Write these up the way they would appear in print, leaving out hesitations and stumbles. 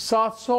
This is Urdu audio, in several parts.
700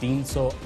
300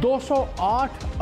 208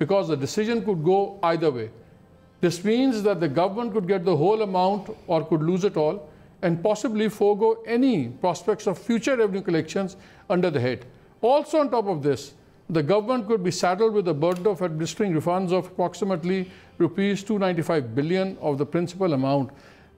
because the decision could go either way. This means that the government could get the whole amount or could lose it all and possibly forego any prospects of future revenue collections under the head. Also on top of this, the government could be saddled with the burden of administering refunds of approximately rupees 295 billion of the principal amount.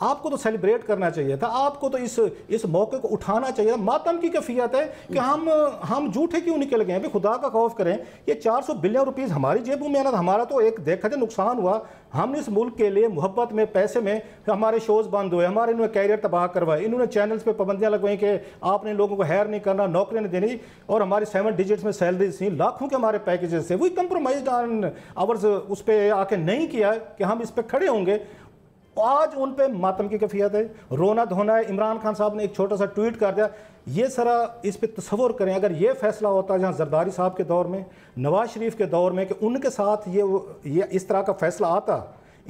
آپ کو تو سیلیبریٹ کرنا چاہیے تھا, آپ کو تو اس موقع کو اٹھانا چاہیے تھا. ماتم کی کیفیت ہے کہ ہم جھوٹے کیوں نکل گئے ہیں. خدا کا خوف کریں, یہ 400 بلین روپیز ہماری جیبوں میں, ہمارا تو ایک دیکھا جائے نقصان ہوا. ہم نے اس ملک کے لیے محبت میں, پیسے میں, ہمارے شوز بند ہوئے, ہمارے انہوں نے کیریئر تباہ کروائے, انہوں نے چینلز پہ پابندیاں لگوائیں کہ آپ نے لوگوں کو ہائر نہیں کرنا, نوکریاں نہیں دینی, اور ہماری 7 ڈیجٹس میں سیلریز تھیں, لاکھوں کے ہمارے پیکیجز تھے. وہی کمپرومائزڈ آن آورز اس پہ آ کے نہیں کیا کہ ہم اس پہ کھڑے ہوں گے. آج ان پہ ماتم کی کیفیت ہے, رونا دھونا ہے. عمران خان صاحب نے ایک چھوٹا سا ٹویٹ کر دیا. یہ سرا اس پہ تصور کریں, اگر یہ فیصلہ ہوتا جہاں زرداری صاحب کے دور میں, نواز شریف کے دور میں, کہ ان کے ساتھ یہ اس طرح کا فیصلہ آتا.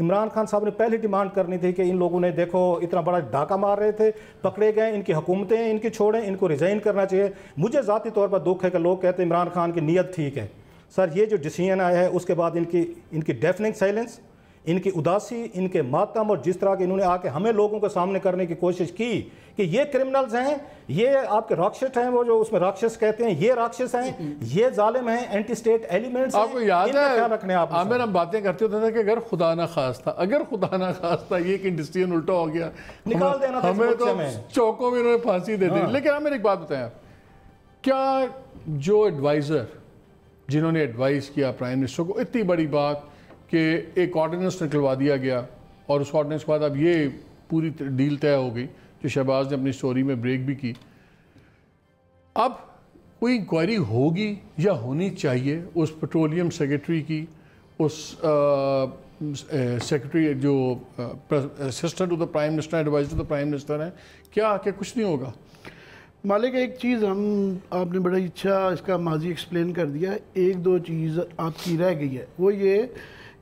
عمران خان صاحب نے پہلی ڈیمانڈ کرنی تھی کہ ان لوگوں نے دیکھو اتنا بڑا ڈاکہ مار رہے تھے, پکڑے گئے, ان کی حکومتیں ان کی چھوڑیں, ان کو ریزائن کرنا چاہیے. مجھے ذاتی طور پر دکھ ہے کہ لوگ کہتے ہیں عمران خان کی نیت ٹھیک ہے. سر یہ جو ڈیسیژن آیا ہے اس کے بعد ان کی ڈیفننگ سائلنس, ان کی اداسی, ان کے ماتم, اور جس طرح کہ انہوں نے آ کے ہمیں لوگوں کے سامنے کرنے کی کوشش کی کہ یہ کرمنلز ہیں, یہ آپ کے راکشس ہیں, وہ جو اس میں راکشس کہتے ہیں, یہ راکشس ہیں, یہ ظالم ہیں, اینٹی اسٹیٹ ایلیمنٹس ہیں. آپ کو یاد ہے عامر ہم باتیں کرتے ہوتے تھے کہ اگر خدا نہ خواستہ یہ کہ ڈیسیژن الٹا ہو گیا, نکال دینا تھا ہمیں تو چوکوں میں انہوں نے پھانسی دے دی. لیکن عامر ایک بات بتائیں, کیا جو ایڈوائزر جنہوں نے ایڈوائز کیا پرائم منسٹر کو, اتنی بڑی بات کہ ایک آرڈیننس نکلوا دیا گیا, اور اس آرڈیننس کے بعد اب یہ پوری ڈیل طے ہو گئی جو شہباز نے اپنی سٹوری میں بریک بھی کی, اب کوئی انکوائری ہوگی یا ہونی چاہیے اس پیٹرولیم سیکرٹری کی, اس سیکرٹری جو assistant to the prime minister, adviser to the prime minister ہیں, کیا کہ کچھ نہیں ہوگا؟ مالک ایک چیز آپ نے بڑا اچھا اس کا ماضی ایکسپلین کر دیا ہے. ایک دو چیز آپ کی رہ گئی ہے, وہ یہ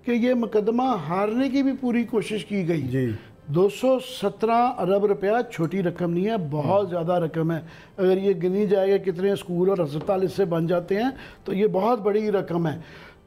کہ یہ مقدمہ ہارنے کی بھی پوری کوشش کی گئی. جی 217 ارب روپیہ چھوٹی رقم نہیں ہے, بہت زیادہ رقم ہے. اگر یہ گنی جائے گا کتنے اسکول اور ہسپتال اس سے بن جاتے ہیں تو یہ بہت بڑی رقم ہے.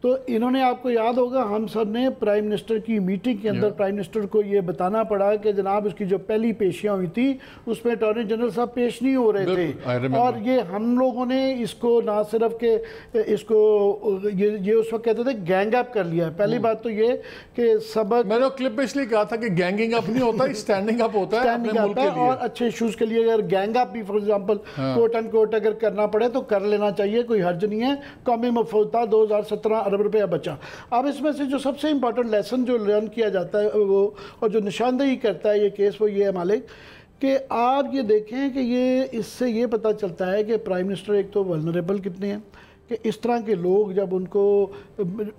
تو انہوں نے, آپ کو یاد ہوگا, ہم سب نے پرائم منسٹر کی میٹنگ کے اندر پرائم منسٹر کو یہ بتانا پڑا کہ جناب اس کی جو پہلی پیشیاں ہوئی تھی اس میں اٹارنی جنرل صاحب پیش نہیں ہو رہے تھے, اور یہ ہم لوگوں نے اس کو نہ صرف کہ اس کو یہ اس وقت کہتے تھے گینگ اپ کر لیا ہے. پہلی بات تو یہ کہ سبق, میں نے کلپ میں اس لیے کہا تھا کہ گینگنگ اپ نہیں ہوتا, اسٹینڈنگ اپ ہوتا ہے اپنے ملک کے لیے, اور اچھے ایشوز کے لیے. اگر گینگ اپ بھی for example quote and quote اگر کرنا پڑے تو کر لینا چاہیے, کوئی حرج نہیں ہے. قومی مفادات 2017 ارب روپیہ بچا. اب اس میں سے جو سب سے امپورٹنٹ لیسن جو لرن کیا جاتا ہے وہ, اور جو نشاندہی کرتا ہے یہ کیس, وہ یہ ہے مالک کہ آپ یہ دیکھیں کہ یہ اس سے یہ پتہ چلتا ہے کہ پرائم منسٹر ایک تو ولنریبل کتنے ہیں, کہ اس طرح کے لوگ جب ان کو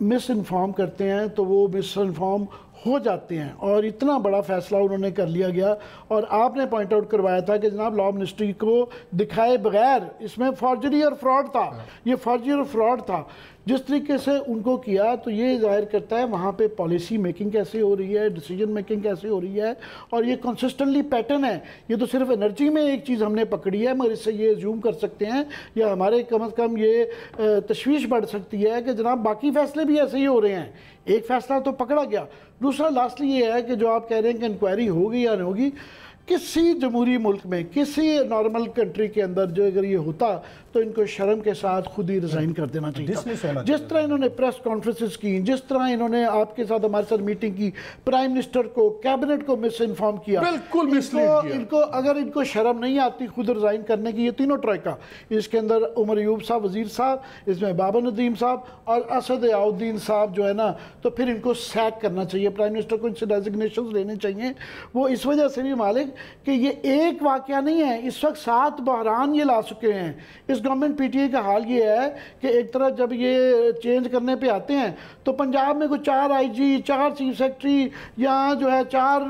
مس انفارم کرتے ہیں تو وہ مس انفارم ہو جاتے ہیں. اور اتنا بڑا فیصلہ انہوں نے کر لیا گیا, اور آپ نے پوائنٹ آؤٹ کروایا تھا کہ جناب لا منسٹری کو دکھائے بغیر اس میں فارجری اور فراڈ تھا. یہ فارجری اور فراڈ تھا جس طریقے سے ان کو کیا, تو یہ ظاہر کرتا ہے وہاں پہ پالیسی میکنگ کیسے ہو رہی ہے, ڈیسیجن میکنگ کیسے ہو رہی ہے, اور یہ کنسسٹنٹلی پیٹرن ہے. یہ تو صرف انرجی میں ایک چیز ہم نے پکڑی ہے, مگر اس سے یہ زوم کر سکتے ہیں یا ہمارے کم از کم یہ تشویش بڑھ سکتی ہے کہ جناب باقی فیصلے بھی ایسے ہی ہو رہے ہیں. ایک فیصلہ تو پکڑا گیا. دوسرا لاسٹلی یہ ہے کہ جو آپ کہہ رہے ہیں کہ انکوائری ہوگی یا نہیں ہوگی, کسی جمہوری ملک میں, کسی نارمل کنٹری کے اندر جو اگر یہ ہوتا تو ان کو شرم کے ساتھ خود ہی ریزائن کر دینا چاہیے. جس طرح انہوں نے پریس کانفرنسز کی, جس طرح انہوں نے آپ کے ساتھ ہمارے ساتھ میٹنگ کی, پرائم منسٹر کو, کیبنٹ کو مس انفارم کیا, بالکل مسلیڈ کیا. ان کو اگر ان کو شرم نہیں آتی خود ریزائن کرنے کی, یہ تینوں ٹرائکا, اس کے اندر عمر ایوب صاحب وزیر صاحب, اس میں بابا ندیم صاحب اور اسد عیاؤدین صاحب جو ہے نا, تو پھر ان کو سیک کرنا چاہیے. پرائم منسٹر کو ان سے ڈیزگنیشنز لینے چاہیے. وہ اس وجہ سے بھی مالک کہ یہ ایک واقعہ نہیں ہے, اس وقت 7 بحران یہ لا چکے ہیں. اس گورنمنٹ پی ٹی آئی کا حال یہ ہے کہ ایک طرح جب یہ چینج کرنے پہ آتے ہیں تو پنجاب میں کوئی 4 آئی جی, 4 چیف سیکرٹری, یہاں جو ہے 4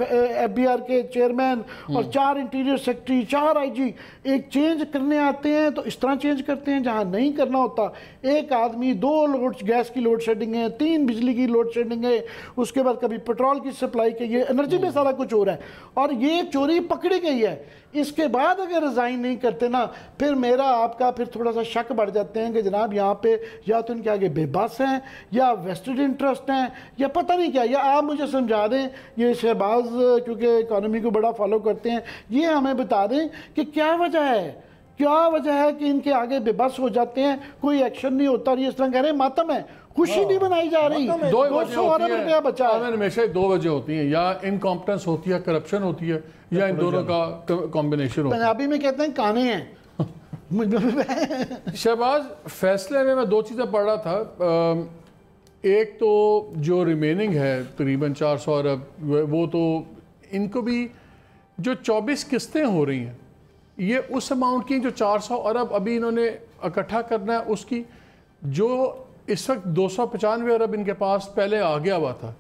ایف بی آر کے چیئرمین اور 4 انٹیریئر سیکرٹری, 4 آئی جی ایک چینج کرنے آتے ہیں تو اس طرح چینج کرتے ہیں جہاں نہیں کرنا ہوتا. ایک آدمی 2 گیس کی لوڈ شیڈنگ ہے, 3 بجلی کی لوڈ شیڈنگ ہے, اس کے بعد کبھی پیٹرول کی سپلائی کے, یہ انرجی میں سارا کچھ ہو رہا ہے, اور یہ چوری پکڑی گئی ہے. اس کے بعد اگر ریزائن نہیں کرتے نا, پھر میرا آپ کا پھر تھوڑا سا شک بڑھ جاتے ہیں کہ جناب یہاں پہ یا تو ان کے آگے بے بس ہیں یا ویسٹڈ انٹرسٹ ہیں یا پتہ نہیں کیا. یا آپ مجھے سمجھا دیں, یہ شہباز کیونکہ اکانومی کو بڑا فالو کرتے ہیں, یہ ہمیں بتا دیں کہ کیا وجہ ہے کیا وجہ ہے کہ ان کے آگے بے بس ہو جاتے ہیں, کوئی ایکشن نہیں ہوتا, اور یہ اس طرح کہہ رہے ہیں ماتم ہے, خوشی نہیں منائی جا رہی. 200 ارب روپیہ بچا ہے. ہمیشہ 2 وجہ ہوتی ہیں, یا انکمپٹنس ہوتی ہے, کرپشن ہوتی ہے, یا ان دونوں کا کمبینیشن ہوتا ہے. پنجابی میں کہتے ہیں کانے ہیں. شہباز, فیصلے میں 2 چیزیں پڑھ رہا تھا. ایک تو جو ریمیننگ ہے تقریباً 400 ارب, وہ تو ان کو بھی جو 24 قسطیں ہو رہی ہیں, یہ اس اماؤنٹ کی جو 400 ارب ابھی انہوں نے اکٹھا کرنا ہے, اس کی جو اس وقت 295 ارب ان کے پاس پہلے آ گیا ہوا تھا,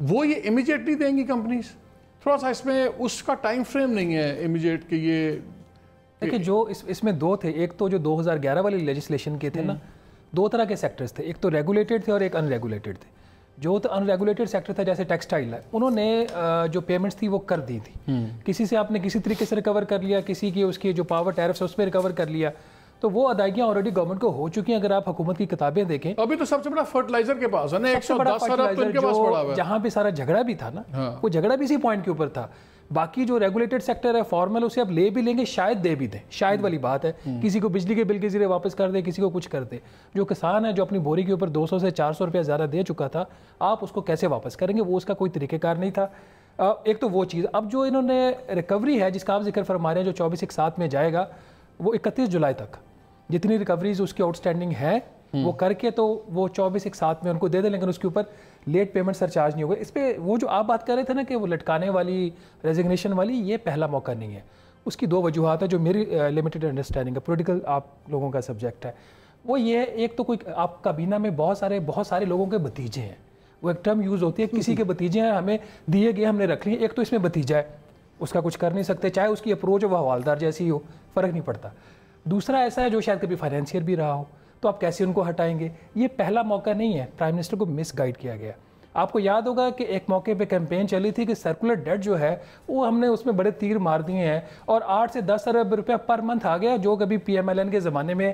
وہ یہ امیجیٹلی دیں گی کمپنیز. تھوڑا سا اس میں اس کا ٹائم فریم نہیں ہے امیجیٹ کہ یہ دیکھیں. جو اس میں 2 تھے, ایک تو جو 2011 والی لیجسلیشن کے تھے نا, 2 طرح کے سیکٹرز تھے, ایک تو ریگولیٹڈ تھے اور ایک ان ریگولیٹڈ تھے. جو تو ان ریگولیٹڈ سیکٹر تھا جیسے ٹیکسٹائل ہے, انہوں نے جو پیمنٹس تھی وہ کر دی تھی. کسی سے آپ نے کسی طریقے سے ریکور کر لیا, کسی کی اس کی جو پاور ٹیرفس ہے اس پہ ریکور کر لیا, تو وہ ادائیگیاں آلریڈی گورنمنٹ کو ہو چکی ہیں. اگر آپ حکومت کی کتابیں دیکھیں, ابھی تو سب سے بڑا فرٹیلائزر کے پاس ہے نا, 110 ارب تو ان کے پاس پڑا ہوا ہے. جہاں پہ سارا جھگڑا بھی تھا نا, وہ جھگڑا بھی اسی پوائنٹ کے اوپر تھا. باقی جو ریگولیٹڈ سیکٹر ہے فارمل, اسے آپ لے بھی لیں گے, شاید دے بھی دیں, شاید والی بات ہے. کسی کو بجلی کے بل کے ذریعے واپس کر دے, کسی کو کچھ کر دے. جو کسان ہے جو اپنی بوری کے اوپر 200 سے 400 روپیہ زیادہ دے چکا تھا, آپ اس کو کیسے واپس کریں گے؟ وہ اس کا کوئی طریقہ کار نہیں تھا. ایک تو وہ چیز. اب جو انہوں نے ریکوری ہے جس کا آپ ذکر فرما رہے ہیں, جو 24/7 میں جائے گا, وہ 31 جولائی تک جتنی ریکوریز اس کی آؤٹ اسٹینڈنگ ہے وہ کر کے تو وہ 24/7 میں ان کو دے دیں, لیکن اس کے اوپر لیٹ پیمنٹ سر چارج نہیں ہوگا. اس پہ وہ جو آپ بات کر رہے تھے نا کہ وہ لٹکانے والی, ریزگنیشن والی, یہ پہلا موقع نہیں ہے. اس کی 2 وجوہات ہیں جو میری لمیٹڈ انڈرسٹینڈنگ ہے, پولیٹیکل آپ لوگوں کا سبجیکٹ ہے. وہ یہ ایک تو کوئی آپ کابینہ میں بہت سارے لوگوں کے بھتیجے ہیں. وہ ایک ٹرم یوز ہوتی ہے, کسی کے بھتیجے ہیں, ہمیں دیے گئے, ہم نے رکھ لیے. ایک تو اس میں بھتیجا ہے, اس کا کچھ کر نہیں سکتے, چاہے اس کی اپروچ وہ حوالدار جیسی ہو, فرق نہیں پڑتا. دوسرا ایسا ہے جو شاید کبھی فائنینشیئر بھی رہا ہو, تو آپ کیسے ان کو ہٹائیں گے؟ یہ پہلا موقع نہیں ہے. پرائم منسٹر کو مس گائیڈ کیا گیا. آپ کو یاد ہوگا کہ ایک موقع پہ کیمپین چلی تھی کہ سرکولر ڈیٹ جو ہے وہ ہم نے اس میں بڑے تیر مار دیے ہیں, اور 8 سے 10 ارب روپیہ پر منتھ آ گیا, جو کبھی پی ایم ایل این کے زمانے میں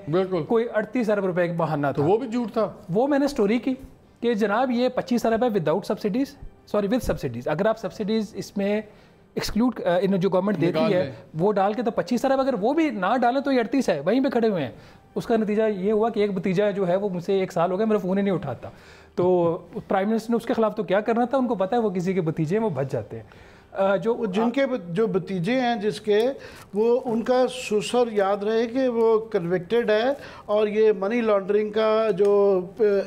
کوئی 38 ارب روپے کا بہانہ تھا. وہ بھی جھوٹ تھا. وہ میں نے سٹوری کی کہ جناب یہ 25 ارب ہے without subsidies, sorry with subsidies. اگر آپ سبسڈیز اس میں ایکسکلوڈ جو گورنمنٹ دیتی ہے وہ ڈال کے تو 25 ارب, اگر وہ بھی نہ ڈالیں تو یہ 38 ہے, وہیں پہ کھڑے ہوئے ہیں. اس کا نتیجہ یہ ہوا کہ ایک بھتیجا جو ہے وہ مجھ سے 1 سال ہو گیا, میرا فون ہی نہیں اٹھاتا. تو پرائم منسٹر نے اس کے خلاف تو کیا کرنا تھا, ان کو پتا ہے وہ کسی کے بھتیجے ہیں, وہ بچ جاتے ہیں. جن کے جو بھتیجے ہیں جس کے, وہ ان کا سسر یاد رہے کہ وہ کنوکٹڈ ہے, اور یہ منی لانڈرنگ کا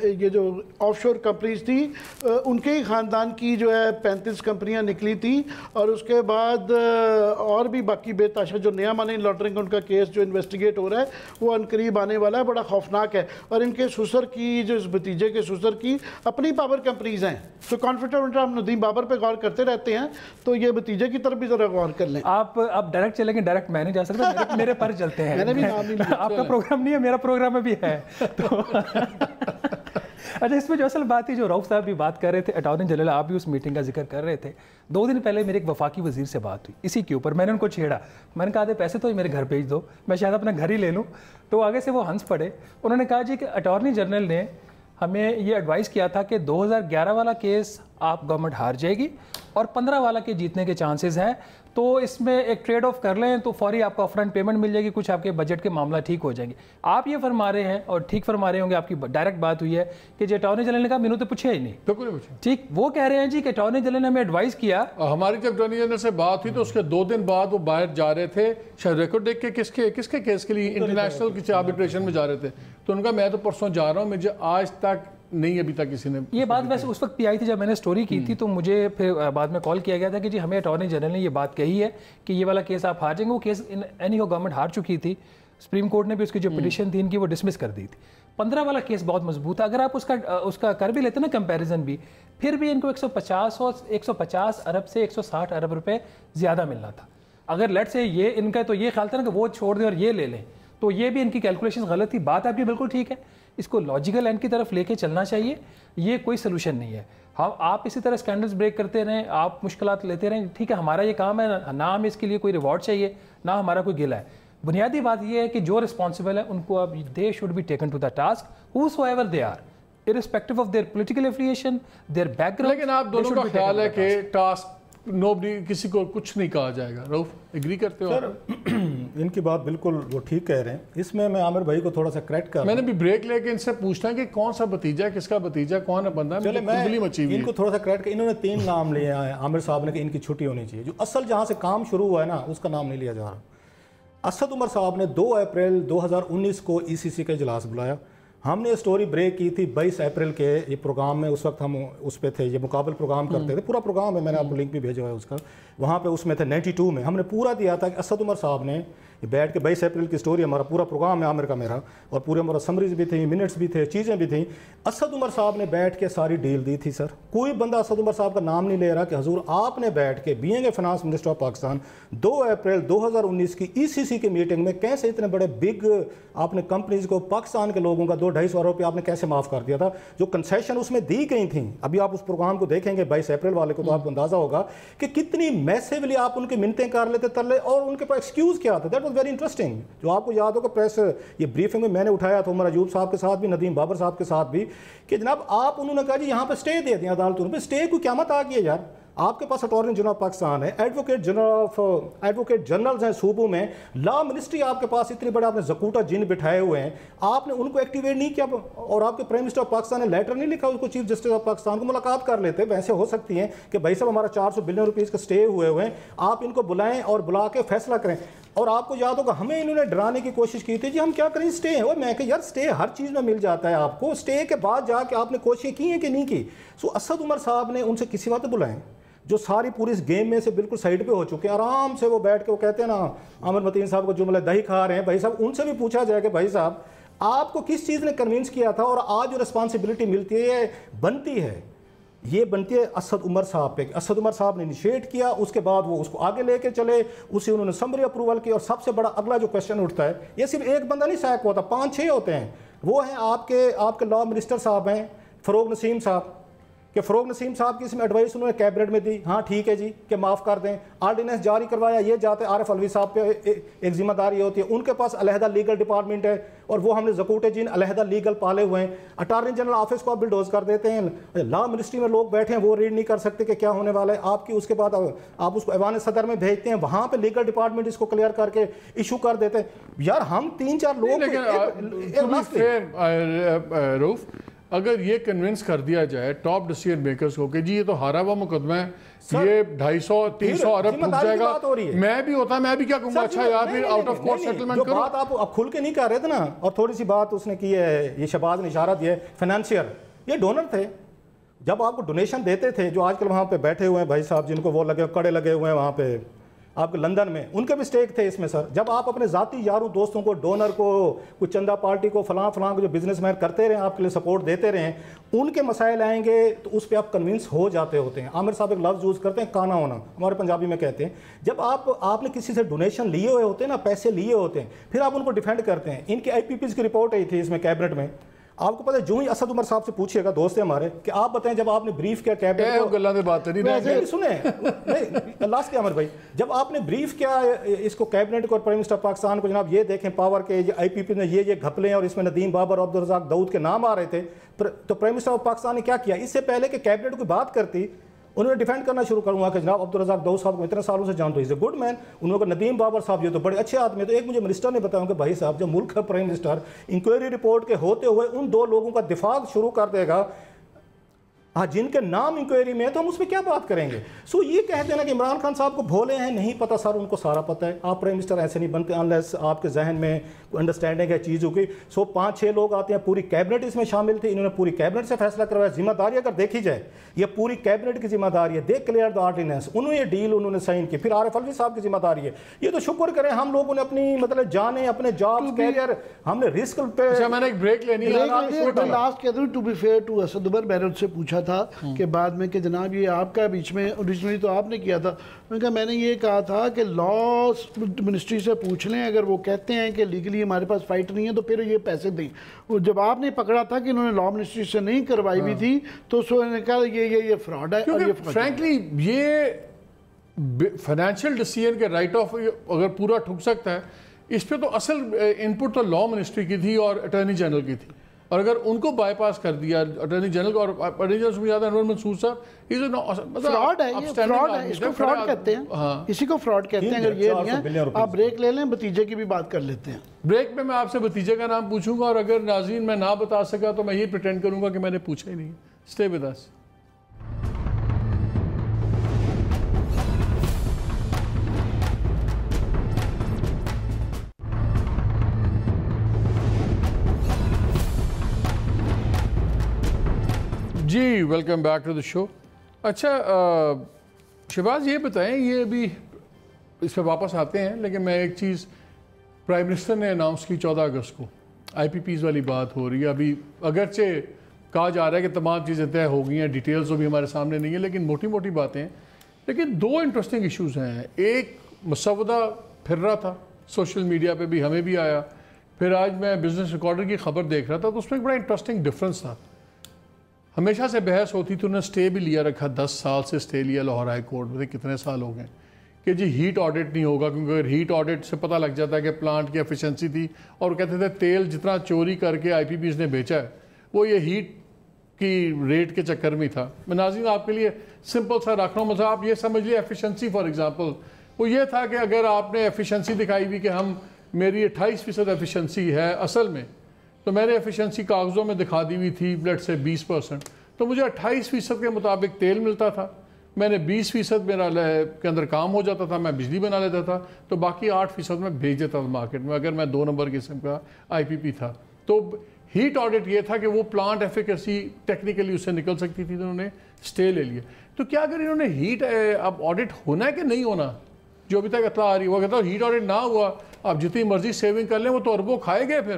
یہ جو آف شور کمپنیز تھی, ان کے ہی خاندان کی جو ہے 35 کمپنیاں نکلی تھیں. اور اس کے بعد اور بھی باقی بے تاشا جو نیا منی لانڈرنگ ان کا کیس جو انویسٹیگیٹ ہو رہا ہے وہ عنقریب آنے والا ہے, بڑا خوفناک ہے. اور ان کے سسر کی, جو اس بھتیجے کے سسر کی اپنی پاور کمپنیز ہیں. تو کانفیڈنٹ ہم ندیم بابر پہ غور کرتے رہتے ہیں, تو یہ بھتیجے کی طرف بھی ذرا غور کر لیں. آپ ڈائریکٹ چلیں گے, ڈائریکٹ میں نہیں جا سکتا, میرے پر چلتے ہیں. میں نے بھی نام نہیں, آپ کا پروگرام نہیں ہے, میرا پروگرام بھی ہے. تو اچھا, اس میں جو اصل بات تھی, جو رؤف صاحب بھی بات کر رہے تھے, اٹارنی جنرل, آپ بھی اس میٹنگ کا ذکر کر رہے تھے. 2 دن پہلے میرے ایک وفاقی وزیر سے بات ہوئی اسی کے اوپر. میں نے ان کو چھیڑا, میں نے کہا آدھے پیسے تو میرے گھر بھیج دو, میں شاید اپنا گھر ہی لے لوں. تو آگے سے وہ ہنس پڑے. انہوں نے کہا جی کہ اٹارنی جنرل نے ہمیں یہ ایڈوائز کیا تھا کہ 2011 والا کیس آپ گورنمنٹ ہار جائے گی, اور 15 والا کے جیتنے کے چانسز ہیں, تو اس میں ایک ٹریڈ آف کر لیں تو فوری آپ کو اپ فرنٹ پیمنٹ مل جائے گی, کچھ آپ کے بجٹ کے معاملہ ٹھیک ہو جائیں گے. آپ یہ فرما رہے ہیں, اور ٹھیک فرما رہے ہوں گے, آپ کی ڈائریکٹ بات ہوئی ہے کہ جو اٹارنی جنرل نے کہا میں نے تو پوچھا ہی نہیں. ٹھیک, وہ کہہ رہے ہیں جی کہ اٹارنی جنرل نے ہمیں ایڈوائز کیا. ہماری جب اٹارنی جنرل سے بات ہوئی تو اس کے 2 دن بعد وہ باہر جا رہے تھے, شاید ریکارڈ دیکھ کے کس کے کیس کے لیے انٹرنیشنل کسی آربیٹریشن میں جا رہے تھے. تو ان کا میں تو پرسوں جا رہا ہوں, مجھے آج تک نہیں ابھی تک کسی نے یہ بات ویسے اس وقت بھی آئی تھی جب میں نے سٹوری کی تھی, تو مجھے پھر بعد میں کال کیا گیا تھا کہ جی ہمیں اٹارنی جنرل نے یہ بات کہی ہے کہ یہ والا کیس آپ ہار جائیں گے. وہ کیس اینی ہو گورنمنٹ ہار چکی تھی, سپریم کورٹ نے بھی اس کی جو پٹیشن تھی ان کی وہ ڈسمس کر دی تھی. 15 والا کیس بہت مضبوط ہے, اگر آپ اس کا کر بھی لیتے نا کمپیریزن بھی, پھر بھی ان کو 150 ارب سے 160 ارب روپے زیادہ ملنا تھا. اگر لیٹ سے یہ ان کا تو یہ خیال تھا نا کہ وہ چھوڑ دیں اور یہ لے لیں, تو یہ بھی ان کی کیلکولیشن غلط تھی. بات آپ کی بالکل ٹھیک ہے, اس کو لاجیکل اینڈ کی طرف لے کے چلنا چاہیے, یہ کوئی سلوشن نہیں ہے. ہم آپ اسی طرح اسکینڈلز بریک کرتے رہیں, آپ مشکلات لیتے رہیں, ٹھیک ہے, ہمارا یہ کام ہے, نہ ہمیں اس کے لیے کوئی ریوارڈ چاہیے, نہ ہمارا کوئی گلہ ہے. بنیادی بات یہ ہے کہ جو رسپانسبل ہے ان کو اب they should be taken to the task whosoever they are, irrespective of their political affiliation, their background. لیکن آپ دونوں کا خیال ہے کہ ٹاسک کسی کو کچھ نہیں کہا جائے گا. رؤف ایگری کرتے ہو؟ سر ان کی بات بالکل وہ ٹھیک کہہ رہے ہیں. اس میں عامر بھائی کو تھوڑا سا کریکٹ کر میں نے بھی بریک لے کے ان سے پوچھنا ہے کہ کون سا بھتیجا ہے, کس کا بھتیجا, کون ہے بندہ. چلے میں ان کو تھوڑا سا کریکٹ کر, انہوں نے 3 نام لیے ہیں عامر صاحب نے کہ ان کی چھٹی ہونی چاہیے. جو اصل جہاں سے کام شروع ہوا ہے نا اس کا نام نہیں لیا جا رہا. اسد عمر صاحب نے 2 اپریل 2019 کو ECC کا اجلاس بلایا. ہم نے اسٹوری بریک کی تھی 22 اپریل کے یہ پروگرام میں. اس وقت ہم اس پہ تھے, یہ مقابل پروگرام کرتے تھے, پورا پروگرام ہے, میں نے آپ کو لنک بھی بھیجا ہوا ہے اس کا. وہاں پہ اس میں تھے 92 میں ہم نے پورا دیا تھا کہ اسد عمر صاحب نے بیٹھ کے 22 اپریل کی سٹوری, ہمارا پورا پروگرام ہے عامر کا میرا, اور پورے ہمارا سمریز بھی تھیں, منٹس بھی تھے, چیزیں بھی تھیں. اسد عمر صاحب نے بیٹھ کے ساری ڈیل دی تھی. سر کوئی بندہ اسد عمر صاحب کا نام نہیں لے رہا کہ حضور آپ نے بیٹھ کے being a finance minister of Pakistan 2 April 2019 کی ECC کی میٹنگ میں کیسے اتنے بڑے بگ آپ نے کمپنیز کو, پاکستان کے لوگوں کا 2-2.5 ارب روپے آپ نے کیسے معاف کر دیا تھا. جو کنسیشن اس میں دی گئی تھیں, ابھی آپ اس پروگرام کو دیکھیں گے 22 اپریل والے کو, تو آپ کو اندازہ ہوگا کہ کتنی میسیولی آپ ان کی منتیں کر لیتے ترلے, اور ان کے پاس ایکسکیوز کیا تھا. That was very interesting. جو آپ کو یاد ہوگا پریس یہ بریفنگ میں نے اٹھایا تھا عمر ایوب صاحب کے ساتھ بھی, ندیم بابر صاحب کے ساتھ بھی, کہ جناب آپ انہوں نے کہا جی یہاں پہ سٹے دے دیں عدالتوں پہ. سٹے کو قیامت آ گئی ہے یار. آپ کے پاس اٹارنی جنرل آف پاکستان ہے, ایڈوکیٹ جنرلز ہیں صوبوں میں, لا منسٹری آپ کے پاس اتنی بڑے آپ نے زکوٹا جن بٹھائے ہوئے ہیں, آپ نے ان کو ایکٹیویٹ نہیں کیا, اور آپ کے پرائم منسٹر آف پاکستان نے لیٹر نہیں لکھا اس کو چیف جسٹس آف پاکستان کو, ملاقات کر لیتے. ویسے ہو سکتی ہیں کہ بھائی صاحب ہمارا 400 بلین روپیز کا سٹے ہوئے ہیں, آپ ان کو بلائیں اور بلا کے فیصلہ کریں. اور آپ کو یاد ہوگا ہمیں انہوں نے ڈرانے کی کوشش کی تھی, جی ہم کیا کریں سٹے ہے. اور میں کہ یار سٹے ہر چیز میں مل جاتا ہے آپ کو, سٹے کے بعد جا کے آپ نے کوششیں کی ہیں کہ نہیں کی. سو اسد عمر صاحب نے ان سے کسی بات بلائیں جو ساری پوری اس گیم میں سے بالکل سائڈ پہ ہو چکے ہیں. آرام سے وہ بیٹھ کے وہ کہتے ہیں نا عامر متین صاحب کو جملہ دہی کھا رہے ہیں. بھائی صاحب ان سے بھی پوچھا جائے کہ بھائی صاحب آپ کو کس چیز نے کنوینس کیا تھا, اور آج جو رسپانسبلٹی ملتی ہے بنتی ہے, یہ بنتی ہے اسد عمر صاحب پہ. اسد عمر صاحب نے انیشیٹ کیا, اس کے بعد وہ اس کو آگے لے کے چلے, اسے انہوں نے سمری اپروول کی. اور سب سے بڑا اگلا جو کوشچن اٹھتا ہے, یہ صرف ایک بندہ نہیں سیک ہوتا, 5-6 ہوتے ہیں. وہ ہیں آپ کے لا منسٹر صاحب ہیں فروغ نسیم صاحب, کہ فروغ نسیم صاحب کی اس میں ایڈوائس انہوں نے کیبنٹ میں دی, ہاں ٹھیک ہے جی کہ معاف کر دیں. آرڈیننس جاری کروایا, یہ جاتے عارف الوی صاحب پہ ایک ذمہ داری ہوتی ہے, ان کے پاس علیحدہ لیگل ڈپارٹمنٹ ہے, اور وہ ہم نے زکوٹے جن علیحدہ لیگل پالے ہوئے ہیں. اٹارنی جنرل آفس کو آپ بلڈوز کر دیتے ہیں, لا منسٹری میں لوگ بیٹھے ہیں وہ ریڈ نہیں کر سکتے کہ کیا ہونے والا ہے آپ کی. اس کے بعد آپ اس کو ایوان صدر میں بھیجتے ہیں, وہاں پہ لیگل ڈپارٹمنٹ اس کو کلیئر کر کے ایشو کر دیتے ہیں. یار ہم 3-4 لوگ روف اگر یہ کنونس کر دیا جائے ٹاپ ڈیسیژن میکرز کو کہ جی یہ تو ہارا ہوا مقدمہ ہے, یہ 250-300 ارب ٹوٹ جائے گا, میں بھی ہوتا میں بھی کیا کہوں گا, اچھا یار پھر آؤٹ آف کورٹ سیٹلمنٹ کرو. بات آپ کھل کے نہیں کر رہے تھے نا. اور تھوڑی سی بات اس نے کی ہے, یہ شہباز نے اشارہ دیا ہے, فائنانشیئر یہ ڈونر تھے. جب آپ کو ڈونیشن دیتے تھے, جو آج کل وہاں پہ بیٹھے ہوئے ہیں بھائی صاحب جن کو وہ لگے کڑے لگے ہوئے ہیں وہاں پہ آپ کے لندن میں, ان کے بھی سٹیک تھے اس میں. سر جب آپ اپنے ذاتی یاروں دوستوں کو, ڈونر کو, کوئی چندہ پارٹی کو, فلاں کو جو بزنس مین کرتے رہے آپ کے لیے سپورٹ دیتے رہے, ان کے مسائل آئیں گے تو اس پہ آپ کنونس ہو جاتے ہوتے ہیں. عامر صاحب ایک لفظ یوز کرتے ہیں کانا ہونا, ہمارے پنجابی میں کہتے ہیں. جب آپ نے کسی سے ڈونیشن لیے ہوئے ہوتے ہیں نا, پیسے لیے ہوتے ہیں, پھر آپ ان کو ڈیفینڈ کرتے ہیں. ان کی IPPs کی رپورٹ آئی تھی اس میں کیبنٹ میں, آپ کو پتہ ہے جو ہی اسد عمر صاحب سے پوچھئے گا, دوست ہیں ہمارے, کہ آپ بتائیں جب آپ نے بریف کیا کیبنٹ کو, گلہ دے بات نہیں سنیں لاسٹ کے عمر بھائی, جب آپ نے بریف کیا اس کو کیبنٹ کو اور پرائم منسٹر پاکستان کو, جناب یہ دیکھیں پاور کے IPP نے یہ گھپلے ہیں, اور اس میں ندیم بابر اور عبدالرزاق داؤد کے نام آ رہے تھے, تو پرائم منسٹر آف پاکستان نے کیا کیا, اس سے پہلے کہ کیبنٹ کو بات کرتی انہوں نے ڈیفینڈ کرنا شروع کروں گا کہ جناب عبدالرزاق داؤد صاحب کو اتنے سالوں سے جانتے, از اے گڈ مین. انہوں نے ندیم بابر صاحب یہ تو بڑے اچھے آدمی. تو ایک مجھے منسٹر نے بتایا کہ بھائی صاحب جب ملک کا پرائم منسٹر انکوائری رپورٹ کے ہوتے ہوئے ان 2 لوگوں کا دفاع شروع کر دے گا جن کے نام انکوائری میں ہے, تو ہم اس پہ کیا بات کریں گے. سو یہ کہتے ہیں نا کہ عمران خان صاحب کو بھولے ہیں, نہیں پتہ سر, ان کو سارا پتہ ہے. آپ پرائم منسٹر ایسے نہیں بنتے انلیس آپ کے ذہن میں کوئی انڈرسٹینڈنگ ہے چیزوں کی. سو 5-6 لوگ آتے ہیں, پوری کیبنٹ اس میں شامل تھی, انہوں نے پوری کیبنٹ سے فیصلہ کروایا. ذمہ داری اگر دیکھی جائے یہ پوری کیبنٹ کی ذمہ داری ہے. دے کلیئر دا آرڈیننس, انہوں نے یہ ڈیل انہوں نے سائن کی. پھر عارف الوی صاحب کی ذمہ داری ہے. یہ تو شکر کریں ہم لوگوں نے اپنی مطلب جانے, اپنے جاب کیریئر, ہم نے رسک پہ. میں نے ایک بریک لینی ہے لاسٹ کہہ دوں, to be fair to Asad Umar, میں نے ان سے پوچھا تھا کہ بعد میں کہ جناب یہ آپ کا بیچ میں اوریجنلی تو آپ نے کیا تھا, میں نے یہ کہا تھا کہ لا منسٹری سے پوچھ لیں, اگر وہ کہتے ہیں کہ لیگلی ہمارے پاس فائٹ نہیں ہے تو پھر یہ پیسے دیں. جب آپ نے پکڑا تھا کہ انہوں نے لا منسٹری سے نہیں کروائی بھی تھی تو اس نے کہا یہ فراڈ ہے. کیونکہ فرینکلی یہ فائنینشیل ڈیسیژن کے رائٹ آف اگر پورا ٹھک سکتا ہے, اس پہ تو اصل ان پٹ تو لا منسٹری کی تھی اور اٹارنی جنرل کی تھی. اور اگر ان کو بائی پاس کر دیا اٹارنی جنرل کو, اور اٹارنی جنرل سے زیادہ انور منصور صاحب, فراڈ ہے, یہ فراڈ ہے, اس کو فراڈ کہتے ہیں, اسی کو فراڈ کہتے ہیں. اگر یہ نہیں ہے, آپ بریک لے لیں, بھتیجے کی بھی بات کر لیتے ہیں. بریک میں آپ سے بھتیجے کا نام پوچھوں گا, اور اگر ناظرین میں نہ بتا سکا تو میں یہ پریٹینڈ کروں گا کہ میں نے پوچھا ہی نہیں. Stay with us. جی welcome back to the show. اچھا شہباز یہ بتائیں, یہ ابھی اس پہ واپس آتے ہیں, لیکن میں ایک چیز, پرائم منسٹر نے اناؤنس کی 14 اگست کو آئی پی پیز والی بات ہو رہی ہے. ابھی اگرچہ کہا جا رہا ہے کہ تمام چیزیں طے ہو گئی ہیں, ڈیٹیلز بھی ہمارے سامنے نہیں ہیں, لیکن موٹی موٹی باتیں ہیں. لیکن 2 انٹرسٹنگ ایشوز ہیں. ایک مسودہ پھر رہا تھا سوشل میڈیا پہ بھی, ہمیں بھی آیا, پھر آج میں بزنس ریکارڈر کی خبر دیکھ رہا تھا تو اس میں ایک بڑا انٹرسٹنگ ڈفرنس تھا. ہمیشہ سے بحث ہوتی تھی, انہوں نے سٹے بھی لیا رکھا, 10 سال سے سٹے لیا لاہور ہائی کورٹ میں, کتنے سال ہو گئے, کہ جی ہیٹ آڈٹ نہیں ہوگا, کیونکہ اگر ہیٹ آڈٹ سے پتہ لگ جاتا ہے کہ پلانٹ کی ایفیشنسی تھی, اور کہتے تھے تیل جتنا چوری کر کے آئی پی پیز نے بیچا ہے وہ یہ ہیٹ کی ریٹ کے چکر میں تھا. میں ناظرین آپ کے لیے سمپل سا رکھ رہا ہوں, مطلب آپ یہ سمجھ لیے ایفیشنسی فار ایگزامپل وہ یہ تھا کہ اگر آپ نے ایفیشنسی دکھائی ہوئی کہ میری 28% ایفیشنسی ہے اصل میں, تو میں نے ایفیشنسی کاغذوں میں دکھا دی ہوئی تھی لیٹ سے 20%, تو مجھے 28% کے مطابق تیل ملتا تھا, میں نے 20% میرا کے اندر کام ہو جاتا تھا, میں بجلی بنا لیتا تھا, تو باقی 8% میں بھیج دیتا تھا مارکیٹ میں, اگر میں 2 نمبر قسم کا آئی پی پی تھا. تو ہیٹ آڈٹ یہ تھا کہ وہ پلانٹ ایفیکیسی ٹیکنیکلی اس سے نکل سکتی تھی, تو انہوں نے سٹے لے لیا. تو کیا اگر انہوں نے ہیٹ اب آڈٹ ہونا ہے کہ نہیں ہونا, جو ابھی تک اطلاع آ رہی ہے, وہ کہتا ہے ہیٹ آڈٹ نہ ہوا آپ جتنی مرضی سیونگ کر لیں وہ تو اربوں کھائے گئے. پھر